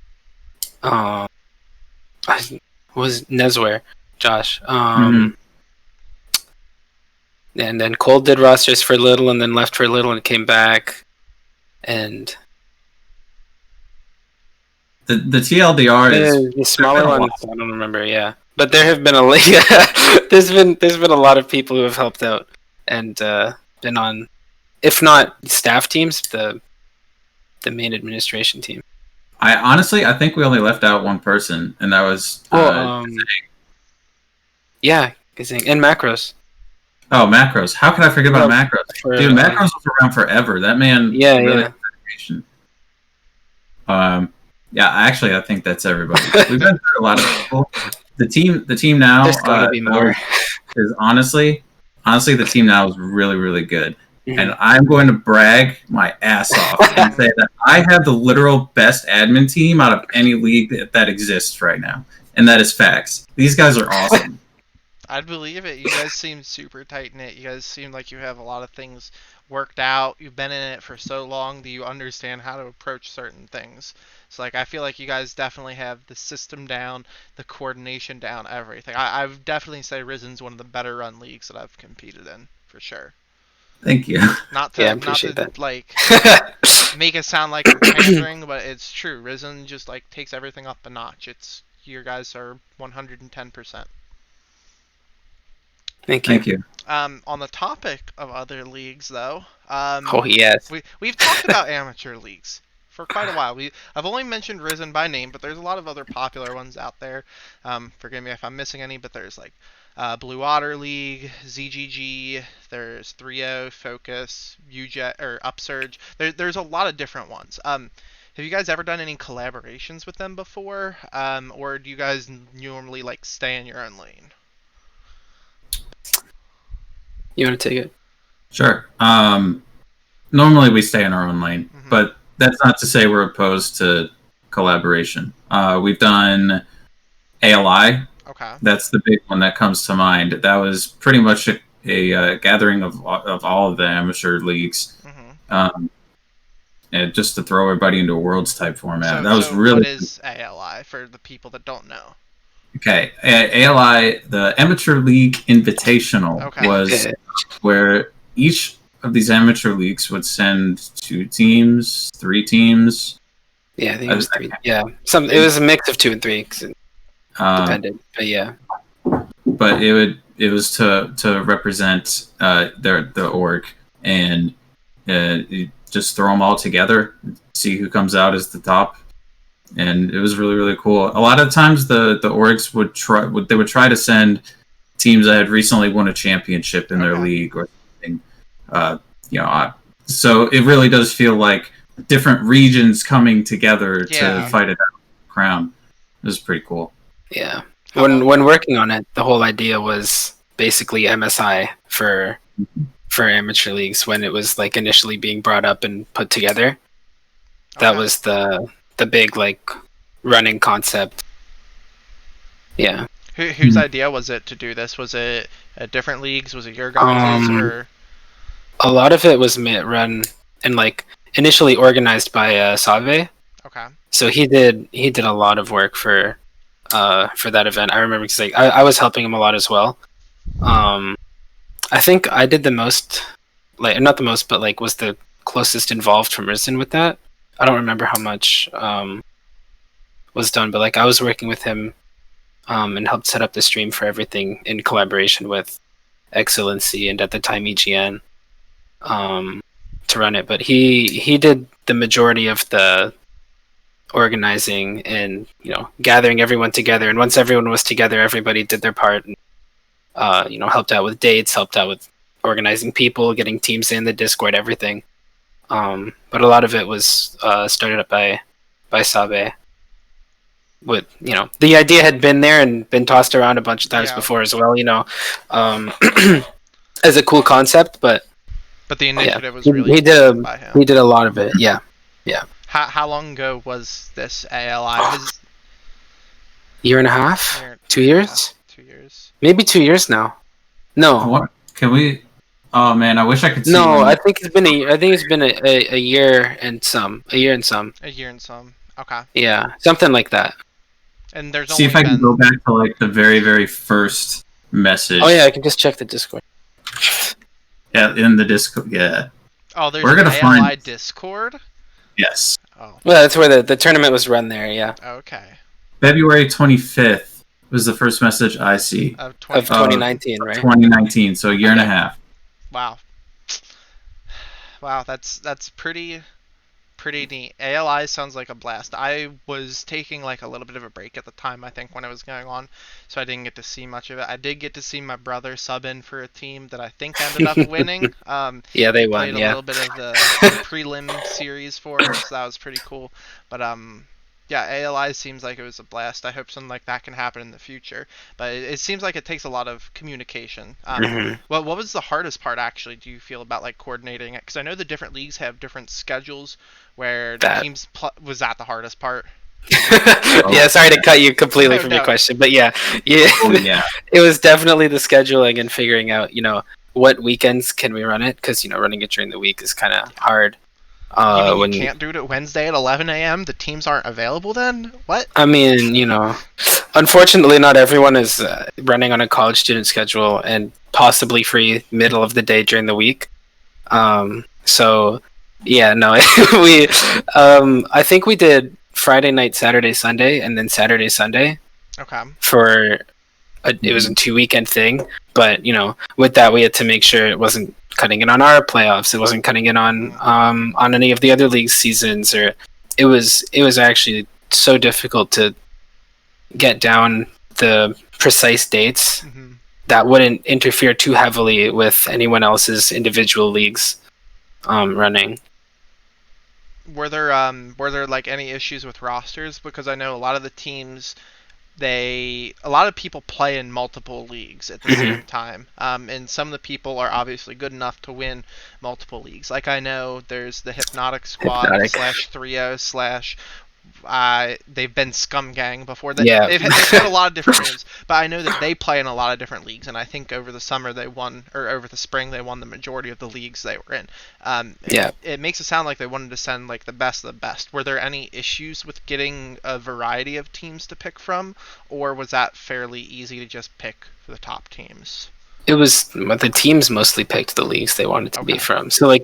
Was Nesware, Josh. And then Cole did rosters for a little and then left for a little and came back. And the TLDR is the smaller ones. I don't remember. Yeah, but there have been there's been a lot of people who have helped out and been on, if not staff teams, the main administration team. I think we only left out one person, and that was Gazing and Macros. Oh, Macros! How can I forget about Macros? Dude, Macros was around forever. That man, really had dedication. Actually, I think that's everybody. We've been through a lot of people. The team now is honestly, the team now is really, really good. And I'm going to brag my ass off and say that I have the literal best admin team out of any league that exists right now. And that is facts. These guys are awesome. I'd believe it. You guys seem super tight-knit. You guys seem like you have a lot of things worked out. You've been in it for so long that you understand how to approach certain things. So, I feel like you guys definitely have the system down, the coordination down, everything. I would definitely say Risen's one of the better run leagues that I've competed in, for sure. Thank you. Not to make it sound like I'm pandering, but it's true. Risen just takes everything up a notch. You guys are 110%. Thank you. On the topic of other leagues, though, yes, we've talked about amateur leagues for quite a while. I've only mentioned Risen by name, but there's a lot of other popular ones out there. Forgive me if I'm missing any, but there's Blue Otter League, ZGG, there's 3.0, Focus, UJet, or Upsurge. There's a lot of different ones. Have you guys ever done any collaborations with them before, or do you guys normally like stay in your own lane? You want to take it? Sure. Normally we stay in our own lane, but that's not to say we're opposed to collaboration. We've done ALI. Okay. That's the big one that comes to mind. That was pretty much a gathering of all of the amateur leagues, and just to throw everybody into a Worlds type format. So, that was really. What is ALI for the people that don't know? Okay, ALI, the Amateur League Invitational, was where each of these amateur leagues would send 2 teams, 3 teams. Yeah, I think it was 3. Yeah, it was a mix of 2 and 3. Cause it depended, but yeah. But it was to represent the org, and you just throw them all together, see who comes out as the top. And it was really, really cool. A lot of times the orgs would try to send teams that had recently won a championship in their league or something. So it really does feel like different regions coming together to fight it out crown. It was pretty cool. Yeah. When working on it, the whole idea was basically MSI for amateur leagues when it was like initially being brought up and put together. That was the big like running concept. Yeah. Whose idea was it to do this? Was it different leagues? Was it your guys' or? A lot of it was run and like initially organized by Save. Okay. So he did a lot of work for that event. I remember because like I was helping him a lot as well. I think I did the most, like not the most, but like was the closest involved from Risen with that. I don't remember how much was done, but like I was working with him and helped set up the stream for everything in collaboration with Excellency and at the time EGN to run it. But he did the majority of the organizing and gathering everyone together. And once everyone was together, everybody did their part and helped out with dates, helped out with organizing people, getting teams in the Discord, everything. But a lot of it was started up by Sabe. With the idea had been there and been tossed around a bunch of times before as well. As a cool concept, but the initiative was really he did by him. He did a lot of it. Yeah. How long ago was this ALI? Year and a half? 2 years? 2 years. Maybe 2 years now. No. What? Can we? Oh man, I wish I could see. No, I think it's been a year and some. A year and some. Okay. Yeah, something like that. And there's see if I can go back to like the very, very first message. Oh yeah, I can just check the Discord. Yeah, in the Discord. Yeah. Oh, there's an ALI Discord? Yes. Oh. Well, that's where the tournament was run there, yeah. Okay. February 25th was the first message I see. Of 2019, right? 2019, so a year and a half. Wow. Wow, that's pretty neat. ALI sounds like a blast. I was taking like a little bit of a break at the time, I think, when it was going on, so I didn't get to see much of it. I did get to see my brother sub in for a team that I think ended up winning. Yeah, they won. Played a little bit of the prelim series for us, so that was pretty cool. But yeah, ALI seems like it was a blast. I hope something like that can happen in the future. But it seems like it takes a lot of communication. What was the hardest part, actually, do you feel, about like coordinating it? Because I know the different leagues have different schedules where the teams... was that the hardest part? Yeah, sorry to cut you completely from your question. But yeah. It was definitely the scheduling and figuring out, what weekends can we run it? Because, running it during the week is kind of hard. You can't do it at Wednesday at 11 a.m.? The teams aren't available then? What? I mean, unfortunately not everyone is running on a college student schedule and possibly free middle of the day during the week. So, yeah, no, I think we did Friday night, Saturday, Sunday, and then Saturday, Sunday. Okay. It was a 2-weekend thing, but, with that we had to make sure it wasn't cutting in on our playoffs. It wasn't cutting in on any of the other league seasons, or it was actually so difficult to get down the precise dates that wouldn't interfere too heavily with anyone else's individual leagues running. were there like any issues with rosters? Because I know a lot of the teams, a lot of people play in multiple leagues at the same time, and some of the people are obviously good enough to win multiple leagues. Like I know there's the Hypnotic Squad / 3-0 they've been Scum Gang before. They've had a lot of different names, but I know that they play in a lot of different leagues, and I think over the summer over the spring they won the majority of the leagues they were in. It makes it sound like they wanted to send like the best of the best. Were there any issues with getting a variety of teams to pick from, or was that fairly easy to just pick for the top teams? It was the teams mostly picked the leagues they wanted to be from. So like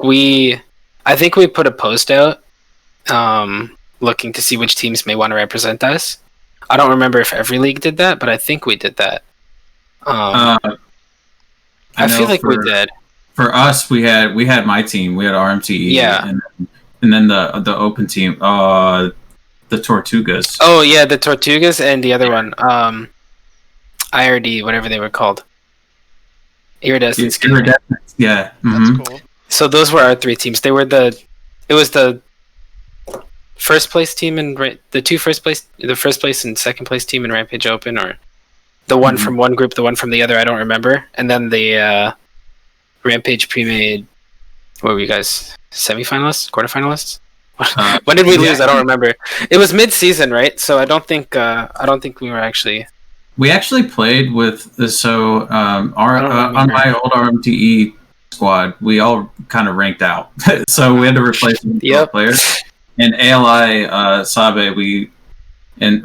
I think we put a post out, looking to see which teams may want to represent us. I don't remember if every league did that, but I think we did that. I feel like we did. For us, we had my team. We had RMTE. Yeah. And then the open team, the Tortugas. Oh yeah, the Tortugas and the other one, IRD, whatever they were called. Iridescence. Yeah. That's cool. So those were our three teams. It was the first place team and the first place and second place team in Rampage Open, or the one from one group, the one from the other, I don't remember. And then the Rampage pre-made, what were you guys, semifinalists, quarterfinalists? When did we lose? I don't remember. It was mid-season, right? So I don't think we were actually. We actually played with on my old RMTE squad. We all kind of ranked out, so we had to replace the players. And ALI Sabe,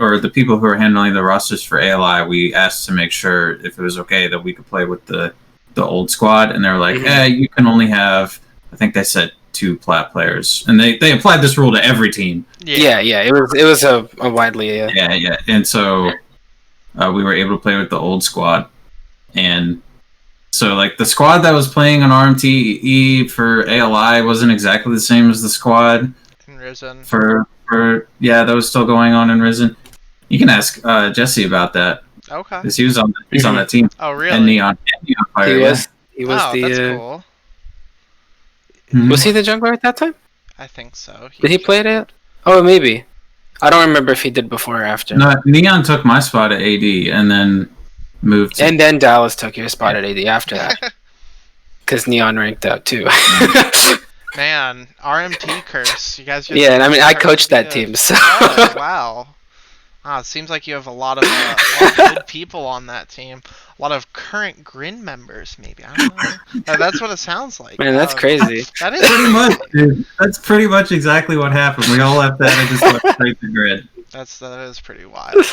or the people who are handling the rosters for ALI, we asked to make sure if it was okay that we could play with the old squad, and they were like, you can only have, I think they said 2 plat players, and they applied this rule to every team. Yeah. It was a widely yeah, and so we were able to play with the old squad, and so like the squad that was playing on RMTE for ALI wasn't exactly the same as the squad Risen. For that was still going on in Risen. You can ask Jesse about that. Okay. Because he's on that team. Oh really? And Neon Fire. He was that's cool. Was he the jungler at that time? I think so. Did he play it? Oh, maybe. I don't remember if he did before or after. No, Neon took my spot at AD and then moved. And then Dallas took your spot at AD after that. Because Neon ranked out too. Man, RMT curse. You guys. Yeah, and I mean, I coached that team, so. Oh, wow. It seems like you have a lot of good people on that team. A lot of current GRIN members, maybe. I don't know. That's what it sounds like. Man, that's crazy. That is pretty much, dude. That's pretty much exactly what happened. We all left that and just went straight to GRIN. That is pretty wild.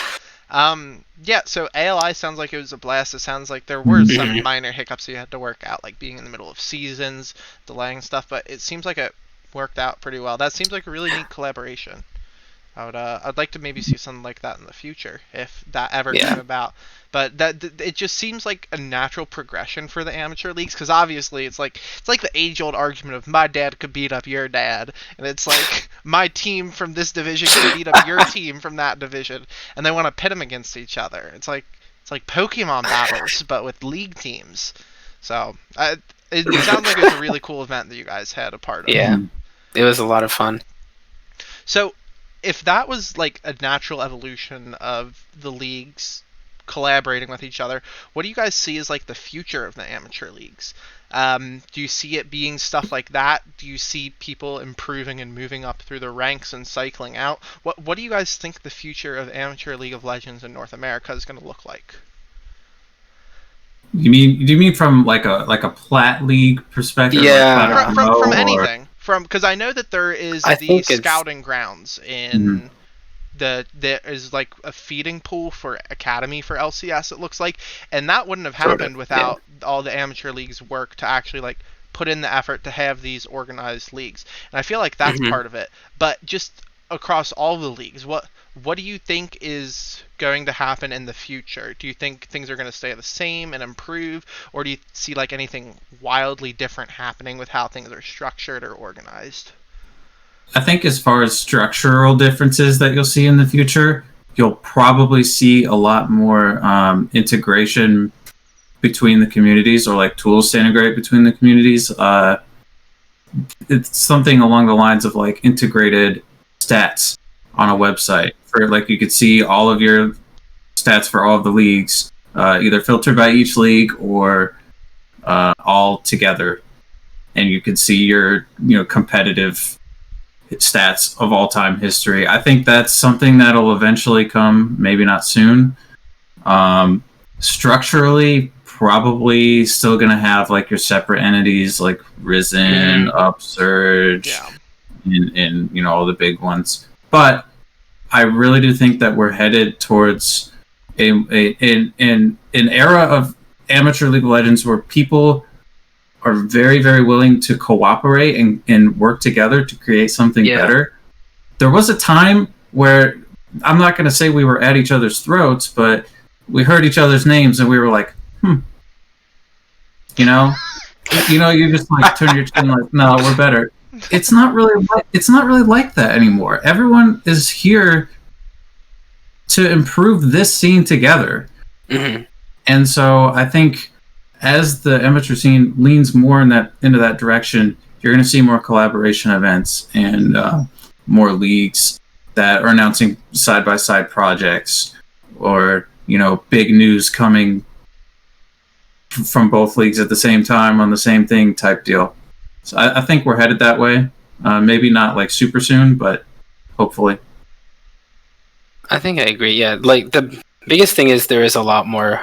Yeah, so ALI sounds like it was a blast. It sounds like there were some minor hiccups you had to work out, like being in the middle of seasons, delaying stuff, but it seems like it worked out pretty well. That seems like a really neat collaboration. I'd like to maybe see something like that in the future, if that ever came about. But it just seems like a natural progression for the amateur leagues, because obviously it's like the age-old argument of my dad could beat up your dad, and it's like my team from this division could beat up your team from that division, and they want to pit them against each other. It's like Pokemon battles, but with league teams. So it sounds like it's a really cool event that you guys had a part of. Yeah, it was a lot of fun. So if that was like a natural evolution of the leagues collaborating with each other, what do you guys see as like the future of the amateur leagues? Do you see it being stuff like that? Do you see people improving and moving up through the ranks and cycling out? What do you guys think the future of amateur League of Legends in North America is going to look like? Do you mean from like a plat league perspective? Yeah, from anything. Because I know that there is the scouting grounds in there is like a feeding pool for academy for LCS, it looks like, and that wouldn't have happened without all the amateur leagues work to actually like put in the effort to have these organized leagues, and I feel like that's part of it. But just across all the leagues, what do you think is going to happen in the future? Do you think things are going to stay the same and improve, or do you see like anything wildly different happening with how things are structured or organized? I think as far as structural differences that you'll see in the future, you'll probably see a lot more integration between the communities, or like tools to integrate between the communities. it's something along the lines of like integrated stats on a website for like you could see all of your stats for all of the leagues, either filtered by each league or all together, and you could see your competitive stats of all time history. I think that's something that'll eventually come, maybe not soon. Structurally, probably still gonna have like your separate entities like Risen, Upsurge, and all the big ones. But I really do think that we're headed towards an era of Amateur League of Legends where people are very, very willing to cooperate and work together to create something better. There was a time where, I'm not going to say we were at each other's throats, but we heard each other's names and we were like, you just like turn your chin like, no, we're better. It's not really like that anymore. Everyone is here to improve this scene together. Mm-hmm. And so I think as the amateur scene leans more into that direction, you're going to see more collaboration events and more leagues that are announcing side-by-side projects, or big news coming from both leagues at the same time on the same thing type deal. So I think we're headed that way. Maybe not like super soon, but hopefully. I think I agree. Yeah, like the biggest thing is there is a lot more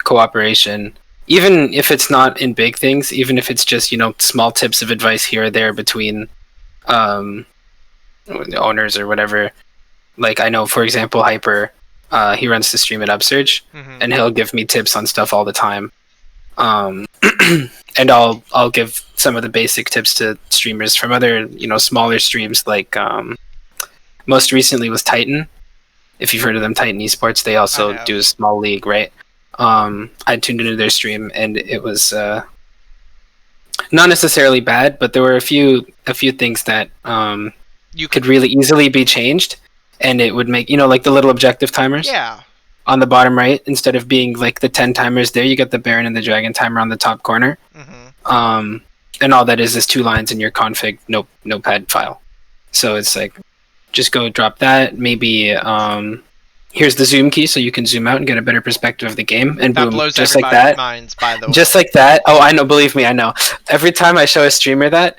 cooperation, even if it's not in big things, even if it's just small tips of advice here or there between owners or whatever. Like I know, for example, Hyper, he runs the stream at Upsurge, and he'll give me tips on stuff all the time. And I'll give some of the basic tips to streamers from other smaller streams. Like most recently was Titan. If you've heard of them, Titan Esports, they also do a small league, right? I tuned into their stream, and it was not necessarily bad, but there were a few things that you could really easily be changed, and it would make like the little objective timers. Yeah. On the bottom right, instead of being like the 10 timers there, you got the Baron and the Dragon timer on the top corner. And all that is 2 lines in your config notepad file. So it's like, just go drop that. Maybe here's the zoom key, so you can zoom out and get a better perspective of the game. And that boom, blows just like everybody's that. minds, by the way. Just like that. Oh, I know. Believe me, I know. Every time I show a streamer that,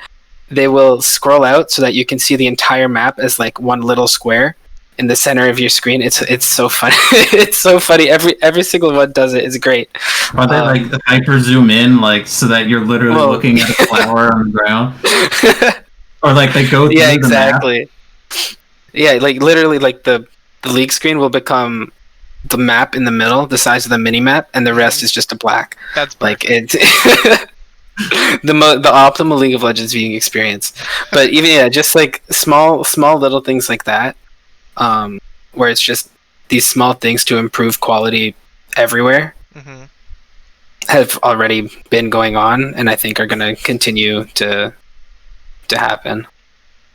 they will scroll out so that you can see the entire map as like one little square in the center of your screen. It's so funny. It's so funny. Every single one does it. It's great. Are they like hyper zoom in, like so that you're literally looking at a flower on the ground, or like they go through exactly. The map? Yeah, like literally, like the league screen will become the map in the middle, the size of the mini map, and the rest is just a black. That's perfect. Like it's the optimal League of Legends viewing experience. But even just like small little things like that. Where it's just these small things to improve quality everywhere have already been going on, and I think are going to continue to happen.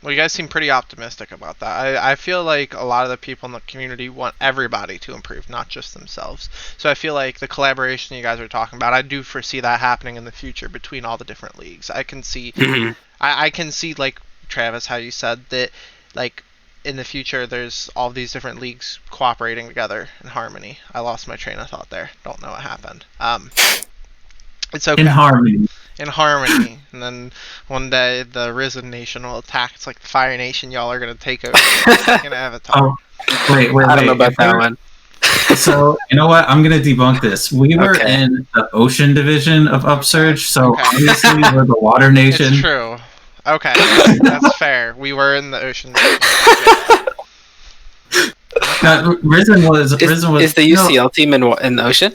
Well, you guys seem pretty optimistic about that. I feel like a lot of the people in the community want everybody to improve, not just themselves. So I feel like the collaboration you guys are talking about, I do foresee that happening in the future between all the different leagues. I can see, I can see, like Travis, how you said that, like, in the future, there's all these different leagues cooperating together in harmony. I lost my train of thought there. Don't know what happened. It's okay. In harmony. In harmony. And then one day, the Risen Nation will attack. It's like the Fire Nation. Y'all are going to take over. Gonna Avatar. Oh, wait. I don't know about that one. So, you know what? I'm going to debunk this. We were in the Ocean Division of Upsurge, so obviously we're the Water Nation. It's true. Okay, that's fair. We were in the Ocean. Risen was. Is the UCL team in the Ocean?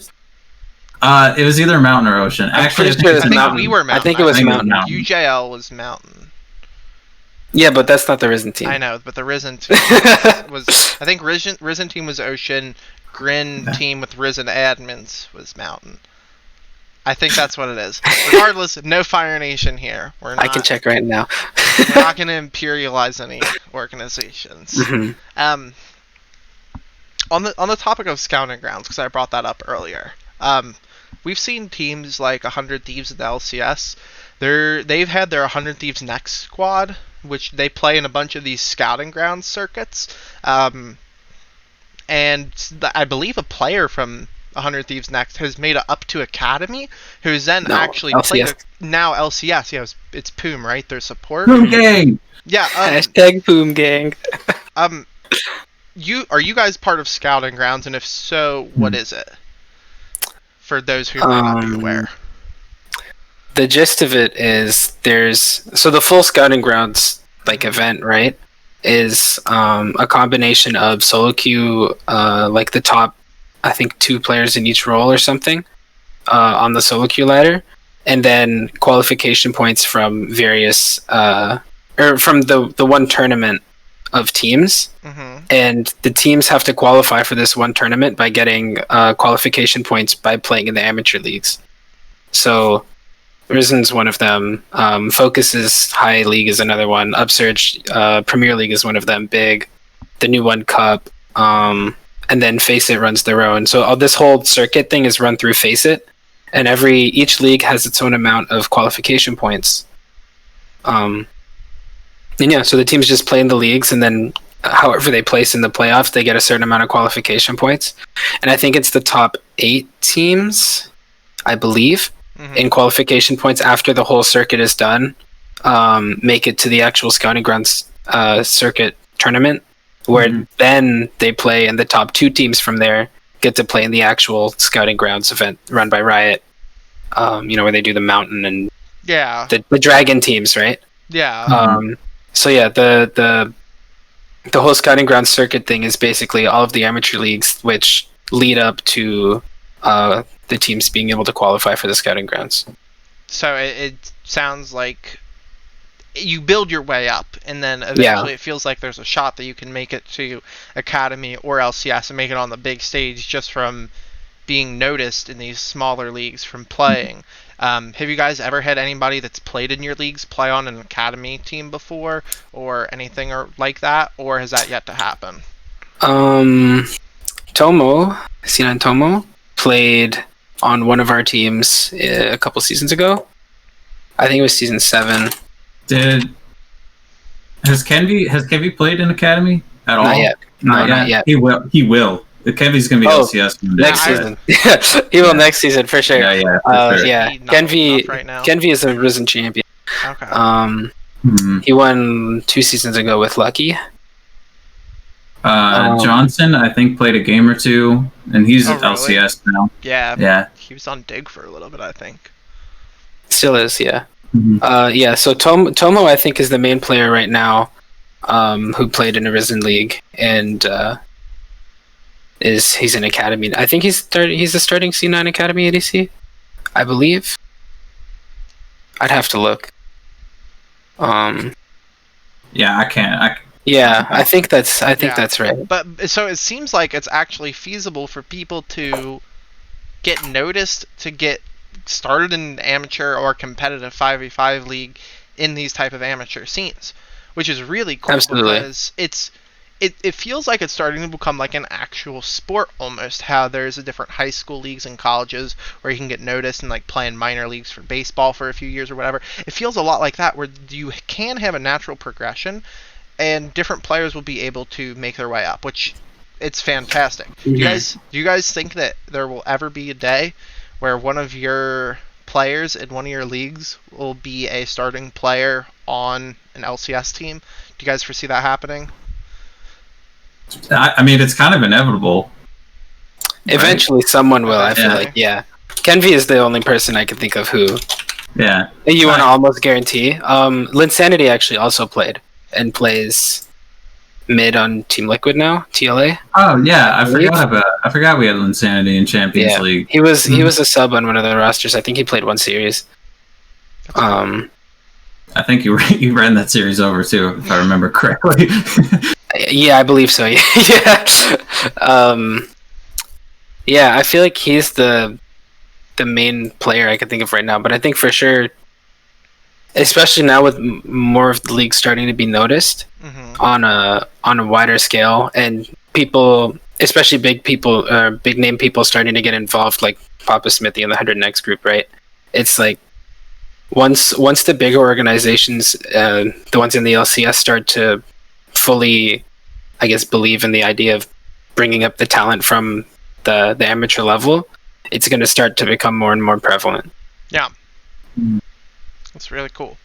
It was either Mountain or Ocean. Actually, I think we were Mountain. I think it was Mountain. UJL was Mountain. Yeah, but that's not the Risen team. I know, but the Risen team was. I think Risen team was Ocean. GRIN team with Risen admins was Mountain. I think that's what it is. Regardless, no Fire Nation here. I can check right now. We're not going to imperialize any organizations. On the topic of scouting grounds, because I brought that up earlier, we've seen teams like 100 Thieves in the LCS they've had their 100 Thieves Next squad, which they play in a bunch of these scouting ground circuits. And I believe a player from 100 Thieves Next has made it up to Academy, who's then actually played now LCS. Yeah, it's Poom, right? Their support. Poom Gang! Yeah. Hashtag Poom Gang. Are you guys part of Scouting Grounds, and if so, what is it? For those who might not be aware. The gist of it is the full Scouting Grounds event, right, is a combination of solo queue, like the top, I think 2 players in each role or something, on the solo queue ladder, and then qualification points from various or from the one tournament of teams, and the teams have to qualify for this one tournament by getting qualification points by playing in the amateur leagues. So Risen's one of them. Focus's High League is another one. Upsurge Premier League is one of them. Big, the new one Cup, and then Face It runs their own. So this whole circuit thing is run through Face It, and each league has its own amount of qualification points. And yeah, so the teams just play in the leagues, and then however they place in the playoffs, they get a certain amount of qualification points. And I think it's the top 8 teams, I believe, in qualification points after the whole circuit is done, make it to the actual Scouting Grounds circuit tournament, where then they play, and the top 2 teams from there get to play in the actual Scouting Grounds event run by Riot, where they do the mountain and the dragon teams, right? Yeah. So yeah, the whole Scouting Grounds circuit thing is basically all of the amateur leagues, which lead up to the teams being able to qualify for the Scouting Grounds. So it sounds like you build your way up, and then eventually it feels like there's a shot that you can make it to Academy or LCS and make it on the big stage just from being noticed in these smaller leagues from playing. Have you guys ever had anybody that's played in your leagues play on an Academy team before, or anything like that, or has that yet to happen? Sinan Tomo played on one of our teams a couple seasons ago. I think it was season 7. Has Kenvi played in Academy at all? Not yet. He will. Kenvi's gonna be LCS next season. He will next season for sure. Yeah. Kenvi is a Risen champion. Okay. He won 2 seasons ago with Lucky. Johnson, I think, played a game or 2, and he's at LCS now. Yeah. He was on Dig for a little bit, I think. Still is, yeah. So Tomo, I think, is the main player right now, who played in a Risen League, and he's in Academy. I think he's the starting C9 Academy ADC, I believe. I'd have to look. I think that's right. But so it seems like it's actually feasible for people to get noticed, to get started in an amateur or competitive 5v5 league in these type of amateur scenes, which is really cool. Absolutely. Because it feels like it's starting to become like an actual sport almost, how there's a different high school leagues and colleges where you can get noticed and like play in minor leagues for baseball for a few years or whatever. It feels a lot like that, where you can have a natural progression and different players will be able to make their way up, which it's fantastic. Do you guys think that there will ever be a day where one of your players in one of your leagues will be a starting player on an LCS team? Do you guys foresee that happening? I mean, it's kind of inevitable. Eventually, someone will. I feel like, Kenvi is the only person I can think of who. Yeah. You want to almost guarantee. Linsanity actually also played and plays mid on Team Liquid now, TLA. Oh yeah, I forgot we had Linsanity in Champions League. He was a sub on one of the rosters. I think he played one series. I think you ran that series over too, if I remember correctly. Yeah, I believe so. Yeah. I feel like he's the main player I can think of right now. But I think for sure, especially now with more of the league starting to be noticed on a wider scale, and people, especially big name people, starting to get involved, like Papa Smithy and the 100 Next group, right? It's like once the bigger organizations, the ones in the LCS, start to fully, I guess, believe in the idea of bringing up the talent from the amateur level, it's going to start to become more and more prevalent. Yeah. That's really cool.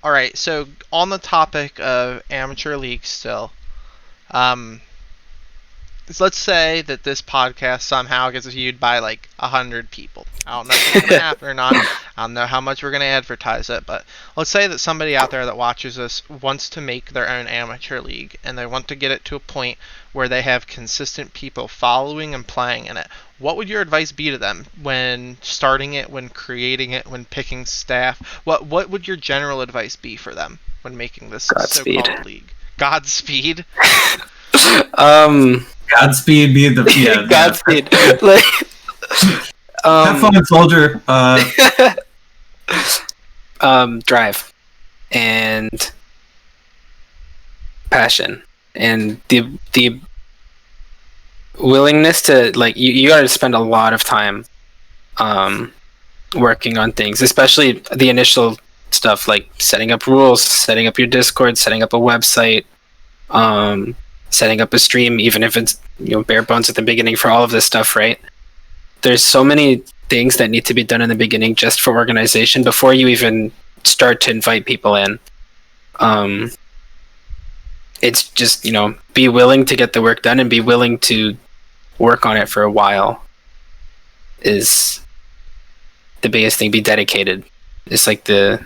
All right, so on the topic of amateur leagues still, let's say that this podcast somehow gets viewed by like 100 people. I don't know if it's going to happen or not. I don't know how much we're going to advertise it, but let's say that somebody out there that watches us wants to make their own amateur league, and they want to get it to a point where they have consistent people following and playing in it. What would your advice be to them when starting it, when creating it, when picking staff? What would your general advice be for them when making this so-called league? Godspeed. Godspeed be the Godspeed. Have fun, soldier. Drive and passion and the willingness to, like, you got to spend a lot of time working on things, especially the initial stuff like setting up rules, setting up your Discord, setting up a website, setting up a stream, even if it's bare bones at the beginning for all of this stuff, right? There's so many things that need to be done in the beginning just for organization before you even start to invite people in. It's just, be willing to get the work done and be willing to work on it for a while is the biggest thing. Be dedicated. It's like the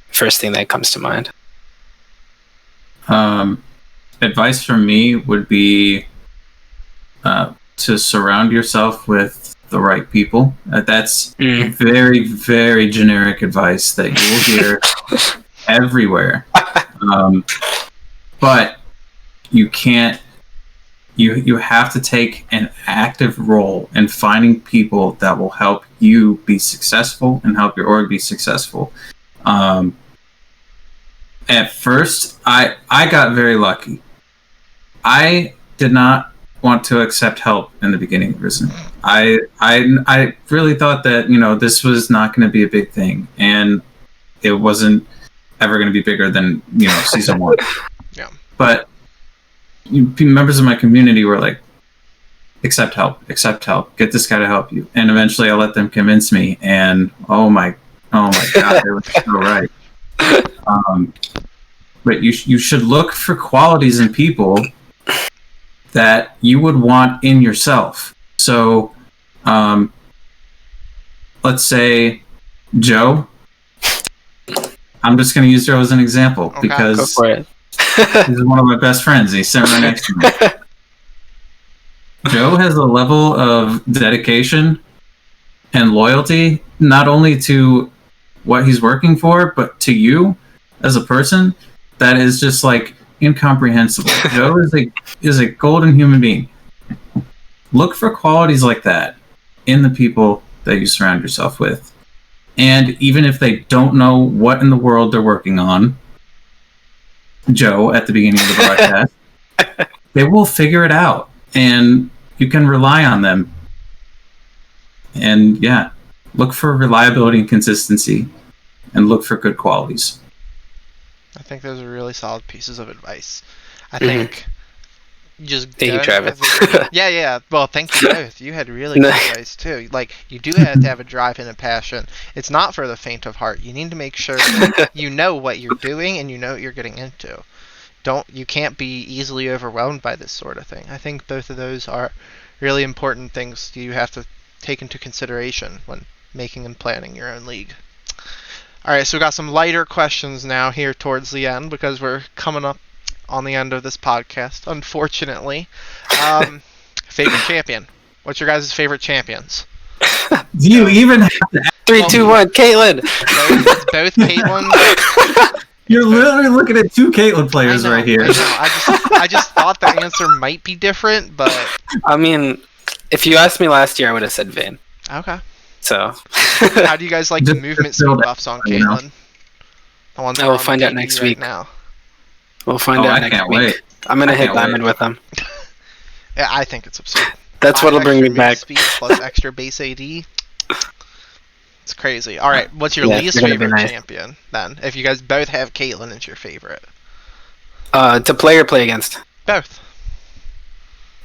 first thing that comes to mind. Advice from me would be to surround yourself with the right people. That's very, very generic advice that you will hear everywhere. But you can't. You have to take an active role in finding people that will help you be successful and help your org be successful. At first, I got very lucky. I did not want to accept help in the beginning of Risen. I really thought that this was not going to be a big thing, and it wasn't ever going to be bigger than season 1. Yeah. But members of my community were like, accept help, get this guy to help you, and eventually I let them convince me, and oh my god, they were so right. But you should look for qualities in people that you would want in yourself. So, let's say Joe. I'm just going to use Joe as an example because go for it. He's one of my best friends. He's sitting right next to me. Joe has a level of dedication and loyalty, not only to what he's working for, but to you as a person, that is just like incomprehensible. Joe is a golden human being. Look for qualities like that in the people that you surround yourself with. And even if they don't know what in the world they're working on, Joe, at the beginning of the broadcast, they will figure it out, and you can rely on them. And yeah, look for reliability and consistency, and look for good qualities. I think those are really solid pieces of advice. I think just thank you, Travis. Yeah. Well, thank you both. You had really good advice too. Like, you do have to have a drive and a passion. It's not for the faint of heart. You need to make sure that you know what you're doing and you know what you're getting into. You can't be easily overwhelmed by this sort of thing. I think both of those are really important things you have to take into consideration when making and planning your own league. Alright, so we've got some lighter questions now here towards the end because we're coming up on the end of this podcast, unfortunately. Favorite champion? What's your guys' favorite champions? Do you even have to 3, 2, 1, Caitlyn! It's both Caitlyn. You're literally looking at 2 Caitlyn players right here. I just thought the answer might be different, but... I mean, if you asked me last year, I would have said Vayne. Okay. So... How do you guys like the movement speed buffs on Caitlyn? We'll find out next week. Now. We'll find out next week. Wait. I'm going to hit Diamond with them. Yeah, I think it's absurd. That's what'll bring me back. Speed plus extra base AD. It's crazy. All right, what's your Yeah, least they're gonna be favorite nice. champion then? If you guys both have Caitlyn as your favorite. To play or play against? Both.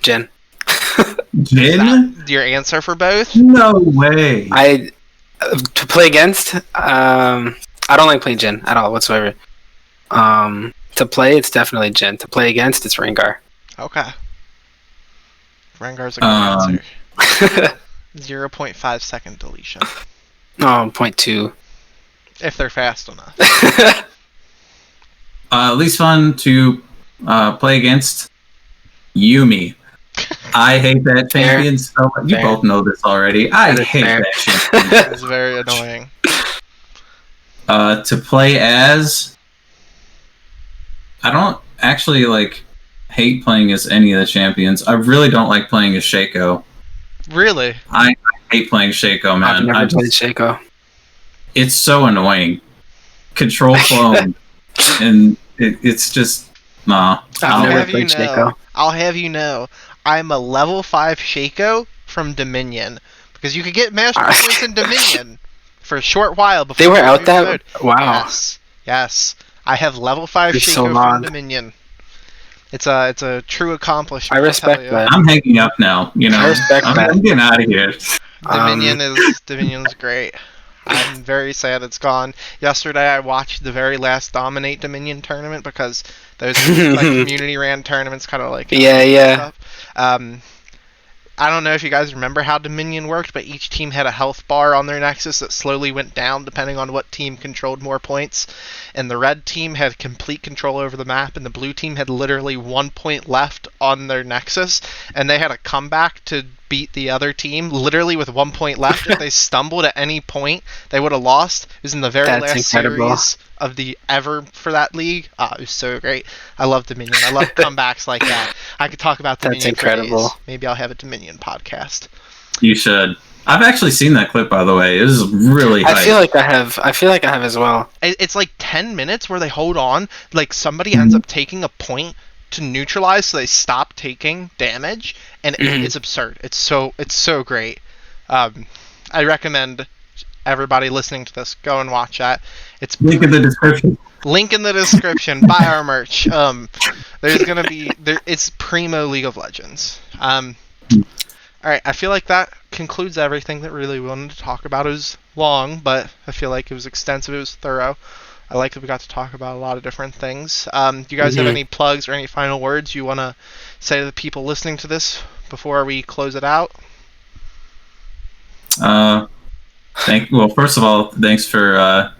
Jin. Is Jin? that your answer for both? No way. To play against, I don't like playing Jin at all whatsoever. To play, it's definitely Jin. To play against, it's Rengar. Okay. Rengar's a good answer. 0.5 second deletion. Oh, 0.2. If they're fast enough. Least fun to play against Yumi. I hate that champion so much. You both know this already. I hate that champion. It's very annoying. To play as, I don't actually hate playing as any of the champions. I really don't like playing as Shaco. Really? I hate playing Shaco, man. I've never played Shaco. It's so annoying. Control clone, and it's just nah. I've never played Shaco. I'll have you know, I'm a level 5 Shaco from Dominion because you could get master points in Dominion for a short while before They were you out moved that. mode. Wow. Yes. I have level 5 It's Shaco so from long. Dominion. It's a true accomplishment. I respect that. I'm hanging up now. I respect that. I'm getting out of here. Dominion's great. I'm very sad it's gone. Yesterday I watched the very last Dominate Dominion tournament because those community ran tournaments kind of Yeah. stuff. I don't know if you guys remember how Dominion worked, but each team had a health bar on their Nexus that slowly went down depending on what team controlled more points. And the red team had complete control over the map, and the blue team had literally 1 point left on their Nexus, and they had a comeback to beat the other team literally with 1 point left. If they stumbled at any point, they would have lost. It was in the very last series of the ever for that league. It was so great. I love Dominion. I love comebacks like that. I could talk about Dominion. That's incredible. For days. Maybe I'll have a Dominion podcast. You should. I've actually seen that clip, by the way. It is really hype. I feel like I have as well. It's like 10 minutes where they hold on. Like somebody ends up taking a point to neutralize, so they stop taking damage, and it's absurd. It's so great. I recommend everybody listening to this go and watch that. It's link in the description. Link in the description. Buy our merch. There's gonna be it's primo League of Legends. All right, I feel like that concludes everything that really we wanted to talk about. It was long, but I feel like it was extensive. It was thorough. I like that we got to talk about a lot of different things. Do you guys have any plugs or any final words you want to say to the people listening to this before we close it out? Well, first of all, thanks for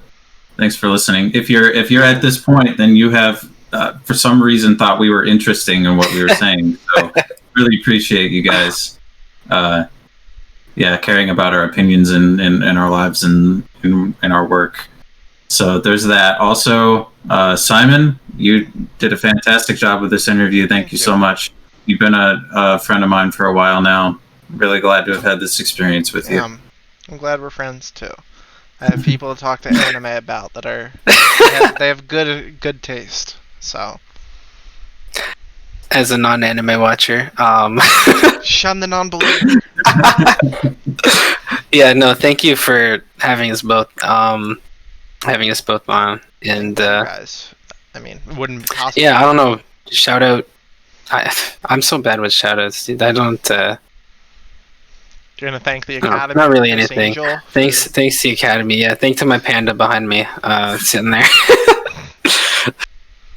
listening. If you're at this point, then you have for some reason thought we were interesting in what we were saying. So really appreciate you guys. Caring about our opinions and our lives and our work. So there's that. Also, Simon, you did a fantastic job with this interview. Thank you so much. You've been a friend of mine for a while now. Really glad to have had this experience with you. I'm glad we're friends too. I have people to talk to anime about that are they have good taste. So as a non-anime watcher, shun the non-believer. Yeah, no, thank you for having us both on, and guys, I mean, it wouldn't be possible. Yeah, I don't know. Shout out. I'm so bad with shout outs. I don't. You're gonna thank the Academy. Not really anything. Thanks to the Academy. Yeah, thanks to my panda behind me, sitting there,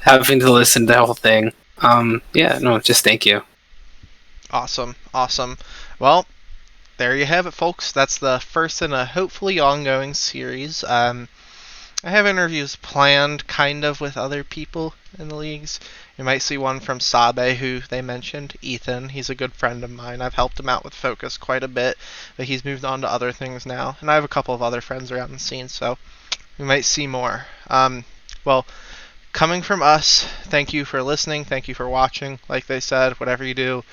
having to listen to the whole thing. Just thank you. Awesome. Well, there you have it, folks. That's the first in a hopefully ongoing series. I have interviews planned kind of with other people in the leagues. You might see one from Sabe, who they mentioned, Ethan. He's a good friend of mine. I've helped him out with Focus quite a bit, but he's moved on to other things now. And I have a couple of other friends around the scene, so we might see more. Well, coming from us, thank you for listening. Thank you for watching. Like they said, whatever you do,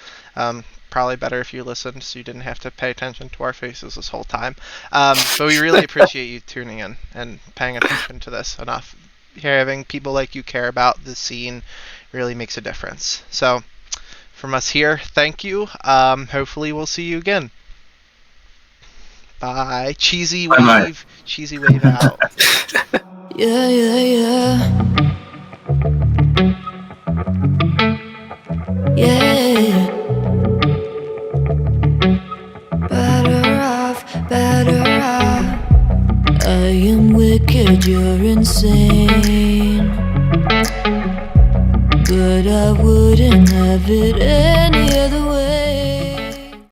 probably better if you listened so you didn't have to pay attention to our faces this whole time. But we really appreciate you tuning in and paying attention to this enough. Having people like you care about the scene really makes a difference. So from us here, thank you. Hopefully we'll see you again. Bye. Cheesy Bye-bye. wave. Cheesy wave out. Yeah, yeah, yeah. Yeah. Better off. I am wicked, you're insane. But I wouldn't have it